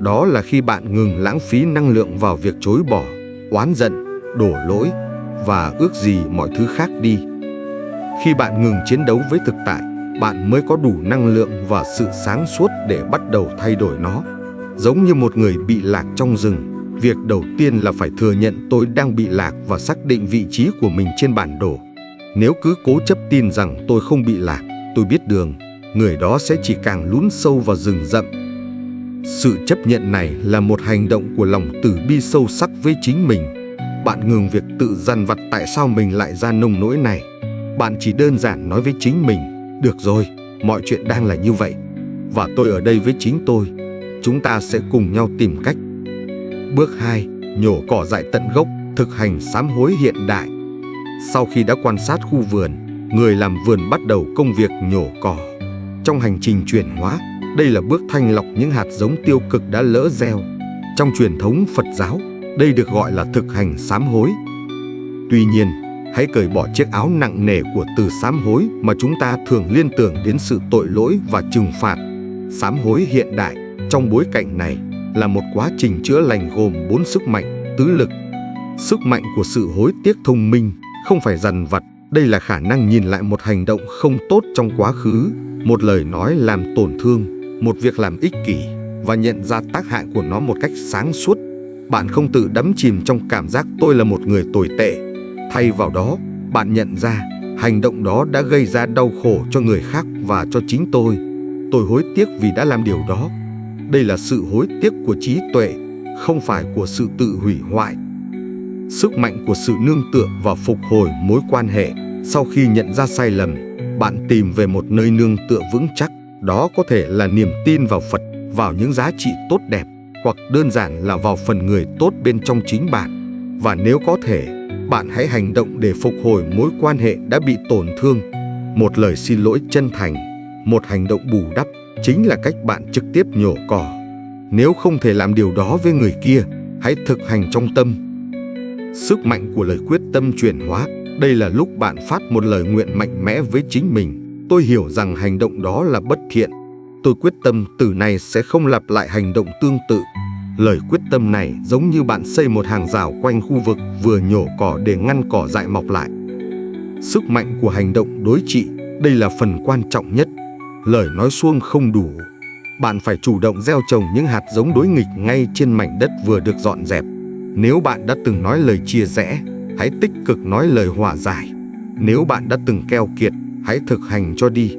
Đó là khi bạn ngừng lãng phí năng lượng vào việc chối bỏ, oán giận, đổ lỗi và ước gì mọi thứ khác đi. Khi bạn ngừng chiến đấu với thực tại, bạn mới có đủ năng lượng và sự sáng suốt để bắt đầu thay đổi nó. Giống như một người bị lạc trong rừng, việc đầu tiên là phải thừa nhận tôi đang bị lạc và xác định vị trí của mình trên bản đồ. Nếu cứ cố chấp tin rằng tôi không bị lạc, tôi biết đường, người đó sẽ chỉ càng lún sâu vào rừng rậm. Sự chấp nhận này là một hành động của lòng từ bi sâu sắc với chính mình. Bạn ngừng việc tự dằn vặt tại sao mình lại ra nông nỗi này. Bạn chỉ đơn giản nói với chính mình, được rồi, mọi chuyện đang là như vậy, và tôi ở đây với chính tôi. Chúng ta sẽ cùng nhau tìm cách. Bước 2. Nhổ cỏ dại tận gốc, thực hành sám hối hiện đại. Sau khi đã quan sát khu vườn, người làm vườn bắt đầu công việc nhổ cỏ. Trong hành trình chuyển hóa, đây là bước thanh lọc những hạt giống tiêu cực đã lỡ gieo. Trong truyền thống Phật giáo, đây được gọi là thực hành sám hối. Tuy nhiên, hãy cởi bỏ chiếc áo nặng nề của từ sám hối mà chúng ta thường liên tưởng đến sự tội lỗi và trừng phạt. Sám hối hiện đại, trong bối cảnh này, là một quá trình chữa lành gồm 4 sức mạnh, tứ lực. Sức mạnh của sự hối tiếc thông minh, không phải dằn vặt. Đây là khả năng nhìn lại một hành động không tốt trong quá khứ, một lời nói làm tổn thương, một việc làm ích kỷ và nhận ra tác hại của nó một cách sáng suốt. Bạn không tự đắm chìm trong cảm giác tôi là một người tồi tệ. Thay vào đó, bạn nhận ra hành động đó đã gây ra đau khổ cho người khác và cho chính tôi. Tôi hối tiếc vì đã làm điều đó. Đây là sự hối tiếc của trí tuệ, không phải của sự tự hủy hoại. Sức mạnh của sự nương tựa và phục hồi mối quan hệ. Sau khi nhận ra sai lầm, bạn tìm về một nơi nương tựa vững chắc. Đó có thể là niềm tin vào Phật, vào những giá trị tốt đẹp, hoặc đơn giản là vào phần người tốt bên trong chính bạn. Và nếu có thể, bạn hãy hành động để phục hồi mối quan hệ đã bị tổn thương. Một lời xin lỗi chân thành, một hành động bù đắp, chính là cách bạn trực tiếp nhổ cỏ. Nếu không thể làm điều đó với người kia, hãy thực hành trong tâm. Sức mạnh của lời quyết tâm chuyển hóa. Đây là lúc bạn phát một lời nguyện mạnh mẽ với chính mình. Tôi hiểu rằng hành động đó là bất thiện. Tôi quyết tâm từ nay sẽ không lặp lại hành động tương tự. Lời quyết tâm này giống như bạn xây một hàng rào quanh khu vực vừa nhổ cỏ để ngăn cỏ dại mọc lại. Sức mạnh của hành động đối trị. Đây là phần quan trọng nhất. Lời nói suông không đủ. Bạn phải chủ động gieo trồng những hạt giống đối nghịch ngay trên mảnh đất vừa được dọn dẹp. Nếu bạn đã từng nói lời chia rẽ, hãy tích cực nói lời hòa giải. Nếu bạn đã từng keo kiệt, hãy thực hành cho đi.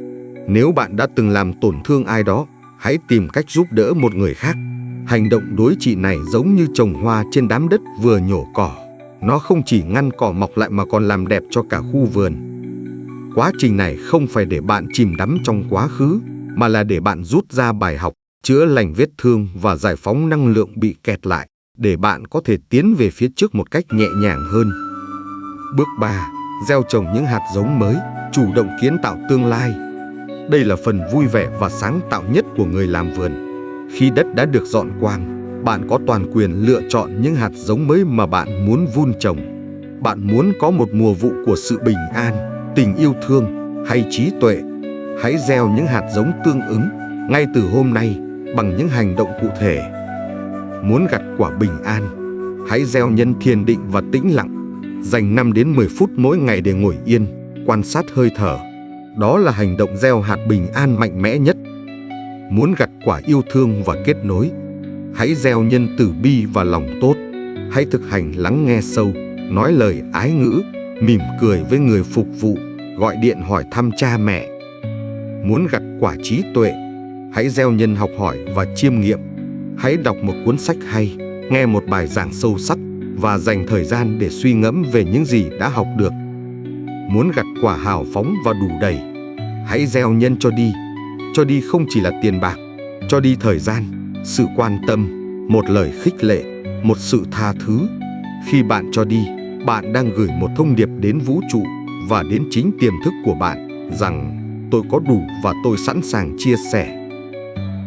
Nếu bạn đã từng làm tổn thương ai đó, hãy tìm cách giúp đỡ một người khác. Hành động đối trị này giống như trồng hoa trên đám đất vừa nhổ cỏ. Nó không chỉ ngăn cỏ mọc lại mà còn làm đẹp cho cả khu vườn. Quá trình này không phải để bạn chìm đắm trong quá khứ, mà là để bạn rút ra bài học, chữa lành vết thương và giải phóng năng lượng bị kẹt lại, để bạn có thể tiến về phía trước một cách nhẹ nhàng hơn. Bước 3. Gieo trồng những hạt giống mới, chủ động kiến tạo tương lai. Đây là phần vui vẻ và sáng tạo nhất của người làm vườn. Khi đất đã được dọn quang, bạn có toàn quyền lựa chọn những hạt giống mới mà bạn muốn vun trồng. Bạn muốn có một mùa vụ của sự bình an, tình yêu thương hay trí tuệ. Hãy gieo những hạt giống tương ứng ngay từ hôm nay bằng những hành động cụ thể. Muốn gặt quả bình an, hãy gieo nhân thiền định và tĩnh lặng. Dành 5 đến 10 phút mỗi ngày để ngồi yên, quan sát hơi thở. Đó là hành động gieo hạt bình an mạnh mẽ nhất. Muốn gặt quả yêu thương và kết nối, hãy gieo nhân từ bi và lòng tốt. Hãy thực hành lắng nghe sâu, nói lời ái ngữ, mỉm cười với người phục vụ, gọi điện hỏi thăm cha mẹ. Muốn gặt quả trí tuệ, hãy gieo nhân học hỏi và chiêm nghiệm. Hãy đọc một cuốn sách hay, nghe một bài giảng sâu sắc và dành thời gian để suy ngẫm về những gì đã học được. Muốn gặt quả hào phóng và đủ đầy, hãy gieo nhân cho đi. Cho đi không chỉ là tiền bạc, cho đi thời gian, sự quan tâm, một lời khích lệ, một sự tha thứ. Khi bạn cho đi, bạn đang gửi một thông điệp đến vũ trụ và đến chính tiềm thức của bạn rằng tôi có đủ và tôi sẵn sàng chia sẻ.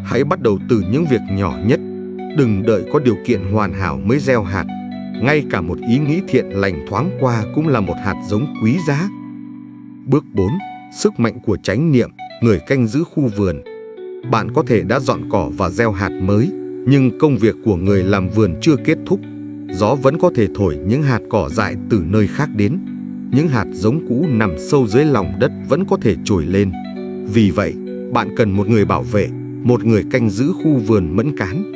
Hãy bắt đầu từ những việc nhỏ nhất. Đừng đợi có điều kiện hoàn hảo mới gieo hạt. Ngay cả một ý nghĩ thiện lành thoáng qua cũng là một hạt giống quý giá. Bước 4. Sức mạnh của chánh niệm, người canh giữ khu vườn. Bạn có thể đã dọn cỏ và gieo hạt mới, nhưng công việc của người làm vườn chưa kết thúc. Gió vẫn có thể thổi những hạt cỏ dại từ nơi khác đến. Những hạt giống cũ nằm sâu dưới lòng đất vẫn có thể trồi lên. Vì vậy, bạn cần một người bảo vệ, một người canh giữ khu vườn mẫn cán.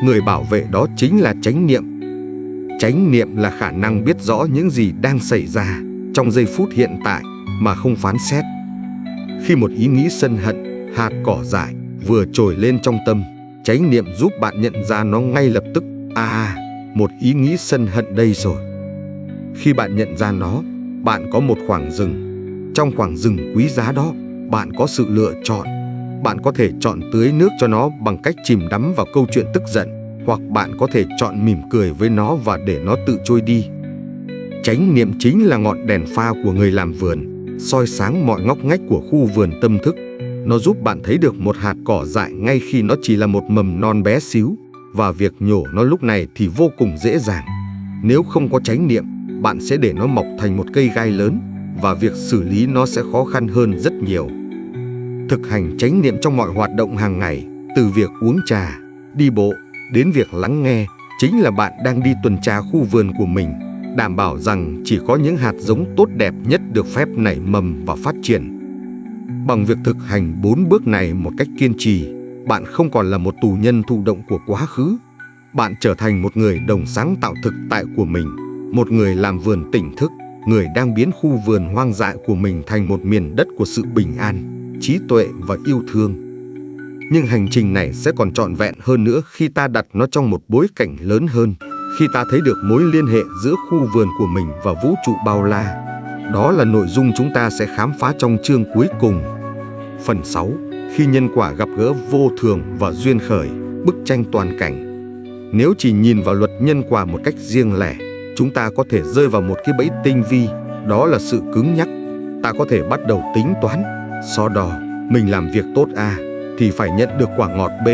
Người bảo vệ đó chính là chánh niệm. Chánh niệm là khả năng biết rõ những gì đang xảy ra trong giây phút hiện tại mà không phán xét. Khi một ý nghĩ sân hận, hạt cỏ dại vừa trồi lên trong tâm, chánh niệm giúp bạn nhận ra nó ngay lập tức. Một ý nghĩ sân hận đây rồi. Khi bạn nhận ra nó, bạn có một khoảng rừng. Trong khoảng rừng quý giá đó, bạn có sự lựa chọn. Bạn có thể chọn tưới nước cho nó bằng cách chìm đắm vào câu chuyện tức giận, hoặc bạn có thể chọn mỉm cười với nó và để nó tự trôi đi. Chánh niệm chính là ngọn đèn pha của người làm vườn, soi sáng mọi ngóc ngách của khu vườn tâm thức. Nó giúp bạn thấy được một hạt cỏ dại ngay khi nó chỉ là một mầm non bé xíu, và việc nhổ nó lúc này thì vô cùng dễ dàng. Nếu không có chánh niệm, bạn sẽ để nó mọc thành một cây gai lớn, và việc xử lý nó sẽ khó khăn hơn rất nhiều. Thực hành chánh niệm trong mọi hoạt động hàng ngày, từ việc uống trà, đi bộ, đến việc lắng nghe, chính là bạn đang đi tuần tra khu vườn của mình, đảm bảo rằng chỉ có những hạt giống tốt đẹp nhất được phép nảy mầm và phát triển. Bằng việc thực hành 4 bước này một cách kiên trì, bạn không còn là một tù nhân thụ động của quá khứ. Bạn trở thành một người đồng sáng tạo thực tại của mình, một người làm vườn tỉnh thức, người đang biến khu vườn hoang dại của mình thành một miền đất của sự bình an, trí tuệ và yêu thương. Nhưng hành trình này sẽ còn trọn vẹn hơn nữa khi ta đặt nó trong một bối cảnh lớn hơn, khi ta thấy được mối liên hệ giữa khu vườn của mình và vũ trụ bao la. Đó là nội dung chúng ta sẽ khám phá trong chương cuối cùng. Phần 6. Khi nhân quả gặp gỡ vô thường và duyên khởi, bức tranh toàn cảnh. Nếu chỉ nhìn vào luật nhân quả một cách riêng lẻ, chúng ta có thể rơi vào một cái bẫy tinh vi, đó là sự cứng nhắc. Ta có thể bắt đầu tính toán, so đo, mình làm việc tốt A thì phải nhận được quả ngọt B.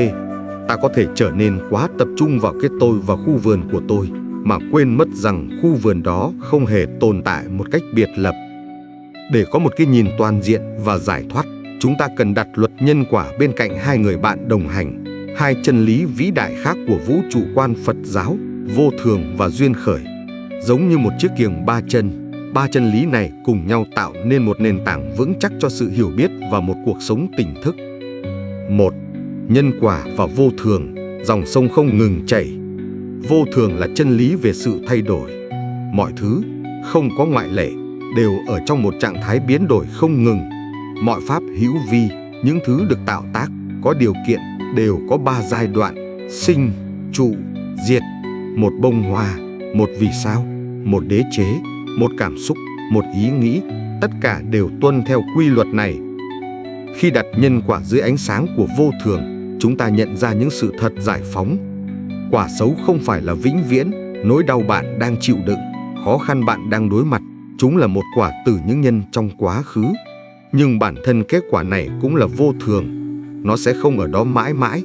Ta có thể trở nên quá tập trung vào cái tôi và khu vườn của tôi, mà quên mất rằng khu vườn đó không hề tồn tại một cách biệt lập. Để có một cái nhìn toàn diện và giải thoát, chúng ta cần đặt luật nhân quả bên cạnh hai người bạn đồng hành, hai chân lý vĩ đại khác của vũ trụ quan Phật giáo, vô thường và duyên khởi. Giống như một chiếc kiềng ba chân lý này cùng nhau tạo nên một nền tảng vững chắc cho sự hiểu biết và một cuộc sống tỉnh thức. 1. Nhân quả và vô thường, dòng sông không ngừng chảy. Vô thường là chân lý về sự thay đổi. Mọi thứ, không có ngoại lệ, đều ở trong một trạng thái biến đổi không ngừng. Mọi pháp hữu vi, những thứ được tạo tác, có điều kiện, đều có 3 giai đoạn: sinh, trụ, diệt. Một bông hoa, một vì sao, một đế chế, một cảm xúc, một ý nghĩ, tất cả đều tuân theo quy luật này. Khi đặt nhân quả dưới ánh sáng của vô thường, chúng ta nhận ra những sự thật giải phóng. Quả xấu không phải là vĩnh viễn, nỗi đau bạn đang chịu đựng, khó khăn bạn đang đối mặt, chúng là một quả từ những nhân trong quá khứ. Nhưng bản thân kết quả này cũng là vô thường. Nó sẽ không ở đó mãi mãi.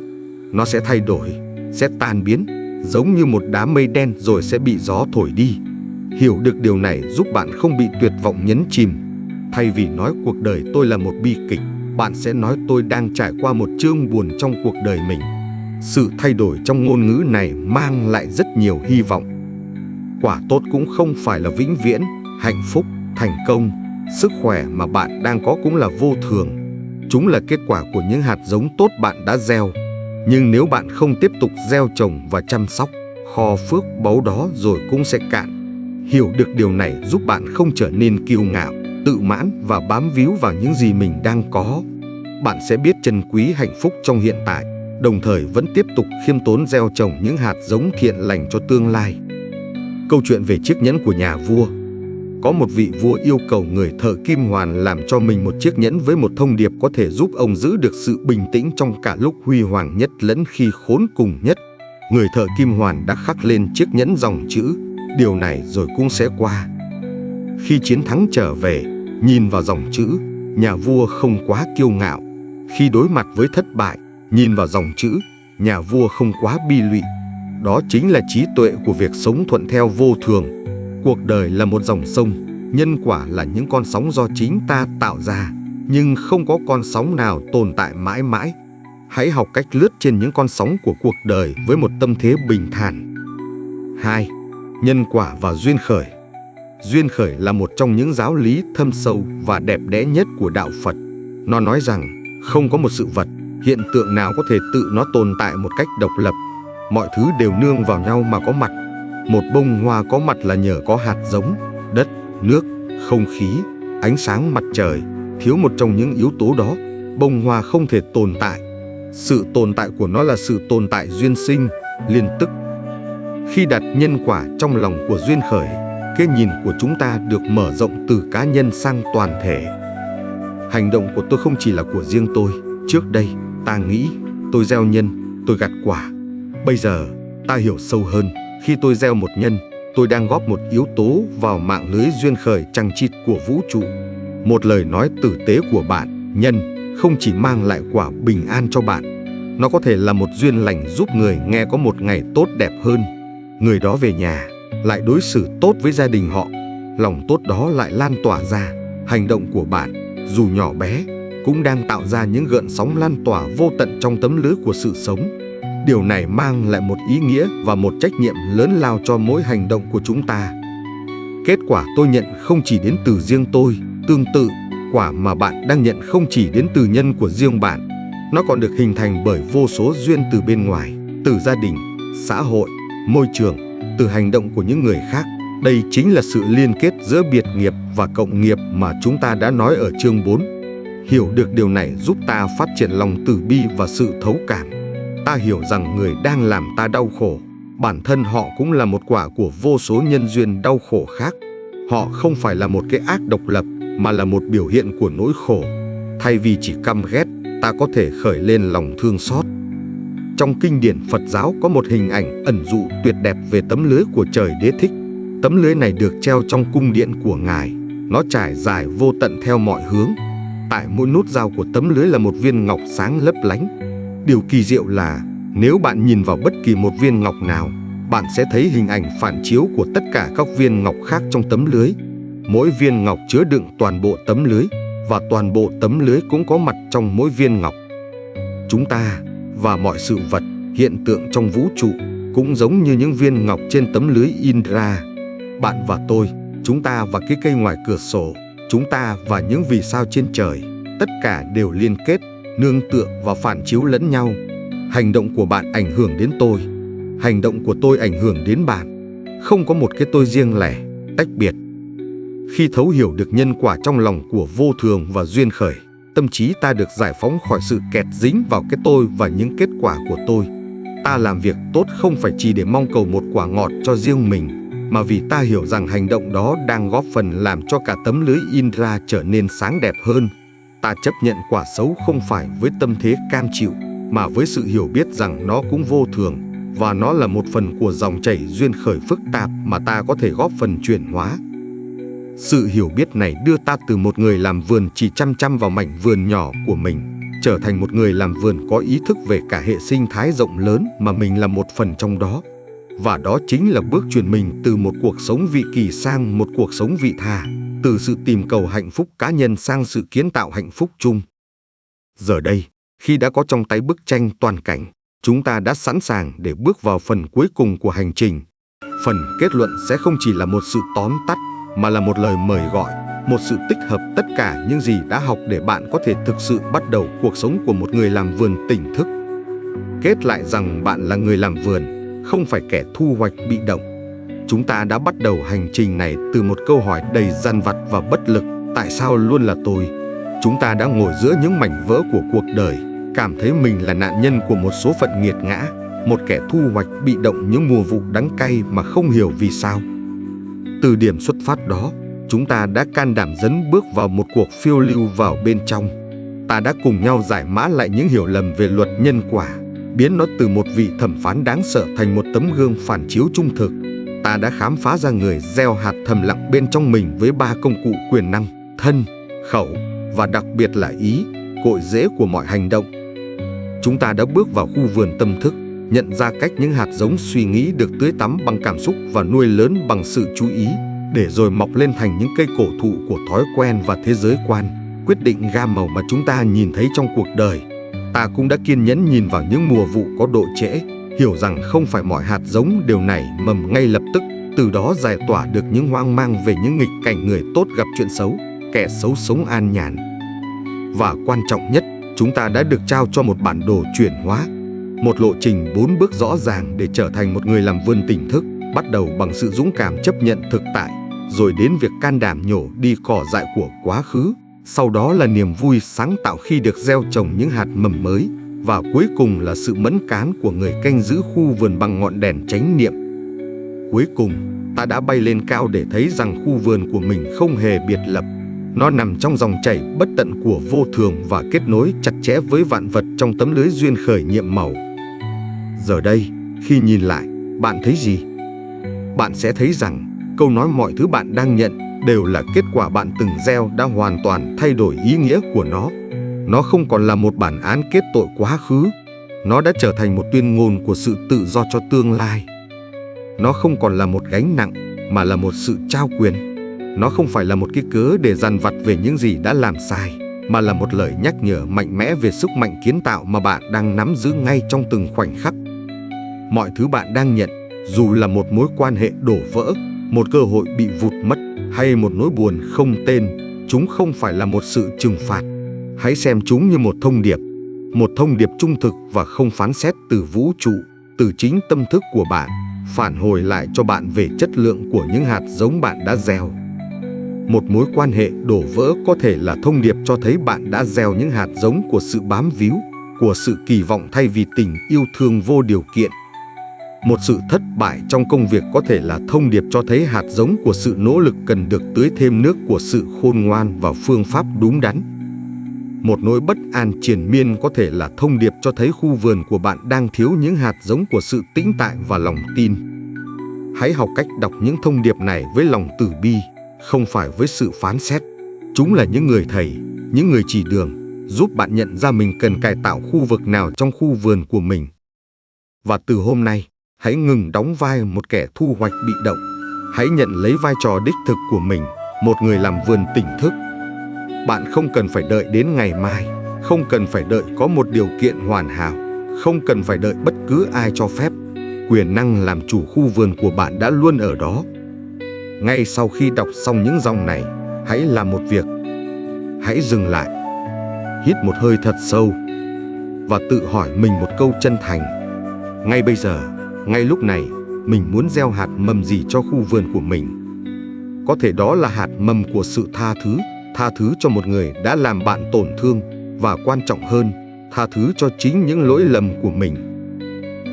Nó sẽ thay đổi, sẽ tan biến, giống như một đám mây đen rồi sẽ bị gió thổi đi. Hiểu được điều này giúp bạn không bị tuyệt vọng nhấn chìm. Thay vì nói cuộc đời tôi là một bi kịch, bạn sẽ nói tôi đang trải qua một chương buồn trong cuộc đời mình. Sự thay đổi trong ngôn ngữ này mang lại rất nhiều hy vọng. Quả tốt cũng không phải là vĩnh viễn. Hạnh phúc, thành công, sức khỏe mà bạn đang có cũng là vô thường. Chúng là kết quả của những hạt giống tốt bạn đã gieo. Nhưng nếu bạn không tiếp tục gieo trồng và chăm sóc, kho phước báu đó rồi cũng sẽ cạn. Hiểu được điều này giúp bạn không trở nên kiêu ngạo, tự mãn và bám víu vào những gì mình đang có. Bạn sẽ biết trân quý hạnh phúc trong hiện tại, đồng thời vẫn tiếp tục khiêm tốn gieo trồng những hạt giống thiện lành cho tương lai. Câu chuyện về chiếc nhẫn của nhà vua. Có một vị vua yêu cầu người thợ kim hoàn làm cho mình một chiếc nhẫn với một thông điệp có thể giúp ông giữ được sự bình tĩnh trong cả lúc huy hoàng nhất lẫn khi khốn cùng nhất. Người thợ kim hoàn đã khắc lên chiếc nhẫn dòng chữ: điều này rồi cũng sẽ qua. Khi chiến thắng trở về, nhìn vào dòng chữ, nhà vua không quá kiêu ngạo. Khi đối mặt với thất bại, nhìn vào dòng chữ, nhà vua không quá bi lụy. Đó chính là trí tuệ của việc sống thuận theo vô thường. Cuộc đời là một dòng sông, nhân quả là những con sóng do chính ta tạo ra, nhưng không có con sóng nào tồn tại mãi mãi. Hãy học cách lướt trên những con sóng của cuộc đời với một tâm thế bình thản. 2. Nhân quả và duyên khởi. Duyên khởi là một trong những giáo lý thâm sâu và đẹp đẽ nhất của đạo Phật. Nó nói rằng không có một sự vật, hiện tượng nào có thể tự nó tồn tại một cách độc lập. Mọi thứ đều nương vào nhau mà có mặt. Một bông hoa có mặt là nhờ có hạt giống, đất, nước, không khí, ánh sáng mặt trời. Thiếu một trong những yếu tố đó, bông hoa không thể tồn tại. Sự tồn tại của nó là sự tồn tại duyên sinh, liên tức. Khi đặt nhân quả trong lòng của duyên khởi, cái nhìn của chúng ta được mở rộng từ cá nhân sang toàn thể. Hành động của tôi không chỉ là của riêng tôi. Trước đây, ta nghĩ, tôi gieo nhân, tôi gặt quả. Bây giờ, ta hiểu sâu hơn. Khi tôi gieo một nhân, tôi đang góp một yếu tố vào mạng lưới duyên khởi chằng chịt của vũ trụ. Một lời nói tử tế của bạn, nhân, không chỉ mang lại quả bình an cho bạn. Nó có thể là một duyên lành giúp người nghe có một ngày tốt đẹp hơn. Người đó về nhà, lại đối xử tốt với gia đình họ. Lòng tốt đó lại lan tỏa ra. Hành động của bạn, dù nhỏ bé, cũng đang tạo ra những gợn sóng lan tỏa vô tận trong tấm lưới của sự sống. Điều này mang lại một ý nghĩa và một trách nhiệm lớn lao cho mỗi hành động của chúng ta. Kết quả tôi nhận không chỉ đến từ riêng tôi, tương tự, quả mà bạn đang nhận không chỉ đến từ nhân của riêng bạn. Nó còn được hình thành bởi vô số duyên từ bên ngoài, từ gia đình, xã hội, môi trường, từ hành động của những người khác. Đây chính là sự liên kết giữa biệt nghiệp và cộng nghiệp mà chúng ta đã nói ở chương 4. Hiểu được điều này giúp ta phát triển lòng từ bi và sự thấu cảm. Ta hiểu rằng người đang làm ta đau khổ, bản thân họ cũng là một quả của vô số nhân duyên đau khổ khác. Họ không phải là một cái ác độc lập, mà là một biểu hiện của nỗi khổ. Thay vì chỉ căm ghét, ta có thể khởi lên lòng thương xót. Trong kinh điển Phật giáo có một hình ảnh ẩn dụ tuyệt đẹp về tấm lưới của trời Đế Thích. Tấm lưới này được treo trong cung điện của Ngài. Nó trải dài vô tận theo mọi hướng. Tại mỗi nút giao của tấm lưới là một viên ngọc sáng lấp lánh. Điều kỳ diệu là nếu bạn nhìn vào bất kỳ một viên ngọc nào, bạn sẽ thấy hình ảnh phản chiếu của tất cả các viên ngọc khác trong tấm lưới. Mỗi viên ngọc chứa đựng toàn bộ tấm lưới, và toàn bộ tấm lưới cũng có mặt trong mỗi viên ngọc. Chúng ta và mọi sự vật, hiện tượng trong vũ trụ cũng giống như những viên ngọc trên tấm lưới Indra. Bạn và tôi, chúng ta và cái cây ngoài cửa sổ, chúng ta và những vì sao trên trời, tất cả đều liên kết, nương tựa và phản chiếu lẫn nhau. Hành động của bạn ảnh hưởng đến tôi, hành động của tôi ảnh hưởng đến bạn. Không có một cái tôi riêng lẻ, tách biệt. Khi thấu hiểu được nhân quả trong lòng của vô thường và duyên khởi, tâm trí ta được giải phóng khỏi sự kẹt dính vào cái tôi và những kết quả của tôi. Ta làm việc tốt không phải chỉ để mong cầu một quả ngọt cho riêng mình, mà vì ta hiểu rằng hành động đó đang góp phần làm cho cả tấm lưới Indra trở nên sáng đẹp hơn. Ta chấp nhận quả xấu không phải với tâm thế cam chịu, mà với sự hiểu biết rằng nó cũng vô thường, và nó là một phần của dòng chảy duyên khởi phức tạp mà ta có thể góp phần chuyển hóa. Sự hiểu biết này đưa ta từ một người làm vườn chỉ chăm chăm vào mảnh vườn nhỏ của mình, trở thành một người làm vườn có ý thức về cả hệ sinh thái rộng lớn mà mình là một phần trong đó. Và đó chính là bước chuyển mình từ một cuộc sống vị kỷ sang một cuộc sống vị tha, từ sự tìm cầu hạnh phúc cá nhân sang sự kiến tạo hạnh phúc chung. Giờ đây, khi đã có trong tay bức tranh toàn cảnh, chúng ta đã sẵn sàng để bước vào phần cuối cùng của hành trình. Phần kết luận sẽ không chỉ là một sự tóm tắt, mà là một lời mời gọi, một sự tích hợp tất cả những gì đã học để bạn có thể thực sự bắt đầu cuộc sống của một người làm vườn tỉnh thức. Kết lại rằng bạn là người làm vườn, không phải kẻ thu hoạch bị động. Chúng ta đã bắt đầu hành trình này từ một câu hỏi đầy dằn vặt và bất lực: tại sao luôn là tôi? Chúng ta đã ngồi giữa những mảnh vỡ của cuộc đời, cảm thấy mình là nạn nhân của một số phận nghiệt ngã, một kẻ thu hoạch bị động những mùa vụ đắng cay mà không hiểu vì sao. Từ điểm xuất phát đó, chúng ta đã can đảm dấn bước vào một cuộc phiêu lưu vào bên trong. Ta đã cùng nhau giải mã lại những hiểu lầm về luật nhân quả, biến nó từ một vị thẩm phán đáng sợ thành một tấm gương phản chiếu trung thực. Ta đã khám phá ra người gieo hạt thầm lặng bên trong mình với 3 công cụ quyền năng: thân, khẩu và đặc biệt là ý, cội rễ của mọi hành động. Chúng ta đã bước vào khu vườn tâm thức, nhận ra cách những hạt giống suy nghĩ được tưới tắm bằng cảm xúc và nuôi lớn bằng sự chú ý, để rồi mọc lên thành những cây cổ thụ của thói quen và thế giới quan, quyết định gam màu mà chúng ta nhìn thấy trong cuộc đời. Ta cũng đã kiên nhẫn nhìn vào những mùa vụ có độ trễ, hiểu rằng không phải mọi hạt giống đều nảy mầm ngay lập tức, từ đó giải tỏa được những hoang mang về những nghịch cảnh người tốt gặp chuyện xấu, kẻ xấu sống an nhàn. Và quan trọng nhất, chúng ta đã được trao cho một bản đồ chuyển hóa, một lộ trình 4 bước rõ ràng để trở thành một người làm vườn tỉnh thức, bắt đầu bằng sự dũng cảm chấp nhận thực tại, rồi đến việc can đảm nhổ đi cỏ dại của quá khứ, sau đó là niềm vui sáng tạo khi được gieo trồng những hạt mầm mới, và cuối cùng là sự mẫn cán của người canh giữ khu vườn bằng ngọn đèn chánh niệm. Cuối cùng, ta đã bay lên cao để thấy rằng khu vườn của mình không hề biệt lập. Nó nằm trong dòng chảy bất tận của vô thường và kết nối chặt chẽ với vạn vật trong tấm lưới duyên khởi nhiệm màu. Giờ đây, khi nhìn lại, bạn thấy gì? Bạn sẽ thấy rằng câu nói mọi thứ bạn đang nhận đều là kết quả bạn từng gieo đã hoàn toàn thay đổi ý nghĩa của nó. Nó không còn là một bản án kết tội quá khứ. Nó đã trở thành một tuyên ngôn của sự tự do cho tương lai. Nó không còn là một gánh nặng, mà là một sự trao quyền. Nó không phải là một cái cớ để dằn vặt về những gì đã làm sai, mà là một lời nhắc nhở mạnh mẽ về sức mạnh kiến tạo mà bạn đang nắm giữ ngay trong từng khoảnh khắc. Mọi thứ bạn đang nhận, dù là một mối quan hệ đổ vỡ, một cơ hội bị vụt mất hay một nỗi buồn không tên, chúng không phải là một sự trừng phạt. Hãy xem chúng như một thông điệp trung thực và không phán xét từ vũ trụ, từ chính tâm thức của bạn, phản hồi lại cho bạn về chất lượng của những hạt giống bạn đã gieo. Một mối quan hệ đổ vỡ có thể là thông điệp cho thấy bạn đã gieo những hạt giống của sự bám víu, của sự kỳ vọng thay vì tình yêu thương vô điều kiện. Một sự thất bại trong công việc có thể là thông điệp cho thấy hạt giống của sự nỗ lực cần được tưới thêm nước của sự khôn ngoan và phương pháp đúng đắn. Một nỗi bất an triền miên có thể là thông điệp cho thấy khu vườn của bạn đang thiếu những hạt giống của sự tĩnh tại và lòng tin. Hãy học cách đọc những thông điệp này với lòng từ bi, không phải với sự phán xét. Chúng là những người thầy, những người chỉ đường, giúp bạn nhận ra mình cần cải tạo khu vực nào trong khu vườn của mình. Và từ hôm nay, hãy ngừng đóng vai một kẻ thu hoạch bị động. Hãy nhận lấy vai trò đích thực của mình, một người làm vườn tỉnh thức. Bạn không cần phải đợi đến ngày mai, không cần phải đợi có một điều kiện hoàn hảo, không cần phải đợi bất cứ ai cho phép. Quyền năng làm chủ khu vườn của bạn đã luôn ở đó. Ngay sau khi đọc xong những dòng này, hãy làm một việc. Hãy dừng lại, hít một hơi thật sâu và tự hỏi mình một câu chân thành. Ngay bây giờ, ngay lúc này, mình muốn gieo hạt mầm gì cho khu vườn của mình? Có thể đó là hạt mầm của sự tha thứ cho một người đã làm bạn tổn thương, và quan trọng hơn, tha thứ cho chính những lỗi lầm của mình.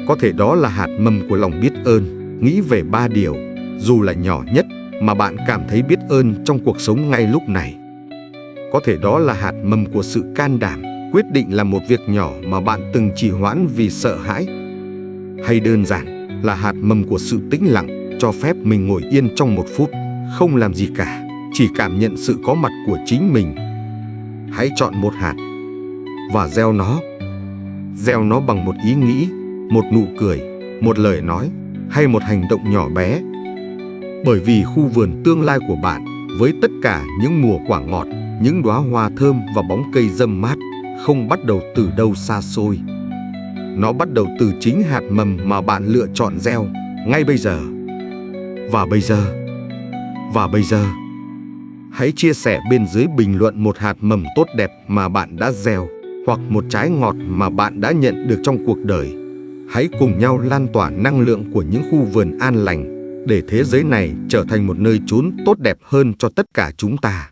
Có thể đó là hạt mầm của lòng biết ơn, nghĩ về 3 điều, dù là nhỏ nhất, mà bạn cảm thấy biết ơn trong cuộc sống ngay lúc này. Có thể đó là hạt mầm của sự can đảm, quyết định làm một việc nhỏ mà bạn từng trì hoãn vì sợ hãi. Hay đơn giản là hạt mầm của sự tĩnh lặng, cho phép mình ngồi yên trong 1 phút, không làm gì cả, chỉ cảm nhận sự có mặt của chính mình. Hãy chọn một hạt và gieo nó. Gieo nó bằng một ý nghĩ, một nụ cười, một lời nói hay một hành động nhỏ bé. Bởi vì khu vườn tương lai của bạn, với tất cả những mùa quả ngọt, những đóa hoa thơm và bóng cây râm mát, không bắt đầu từ đâu xa xôi. Nó bắt đầu từ chính hạt mầm mà bạn lựa chọn gieo ngay bây giờ. Và bây giờ, hãy chia sẻ bên dưới bình luận một hạt mầm tốt đẹp mà bạn đã gieo, hoặc một trái ngọt mà bạn đã nhận được trong cuộc đời. Hãy cùng nhau lan tỏa năng lượng của những khu vườn an lành, để thế giới này trở thành một nơi chốn tốt đẹp hơn cho tất cả chúng ta.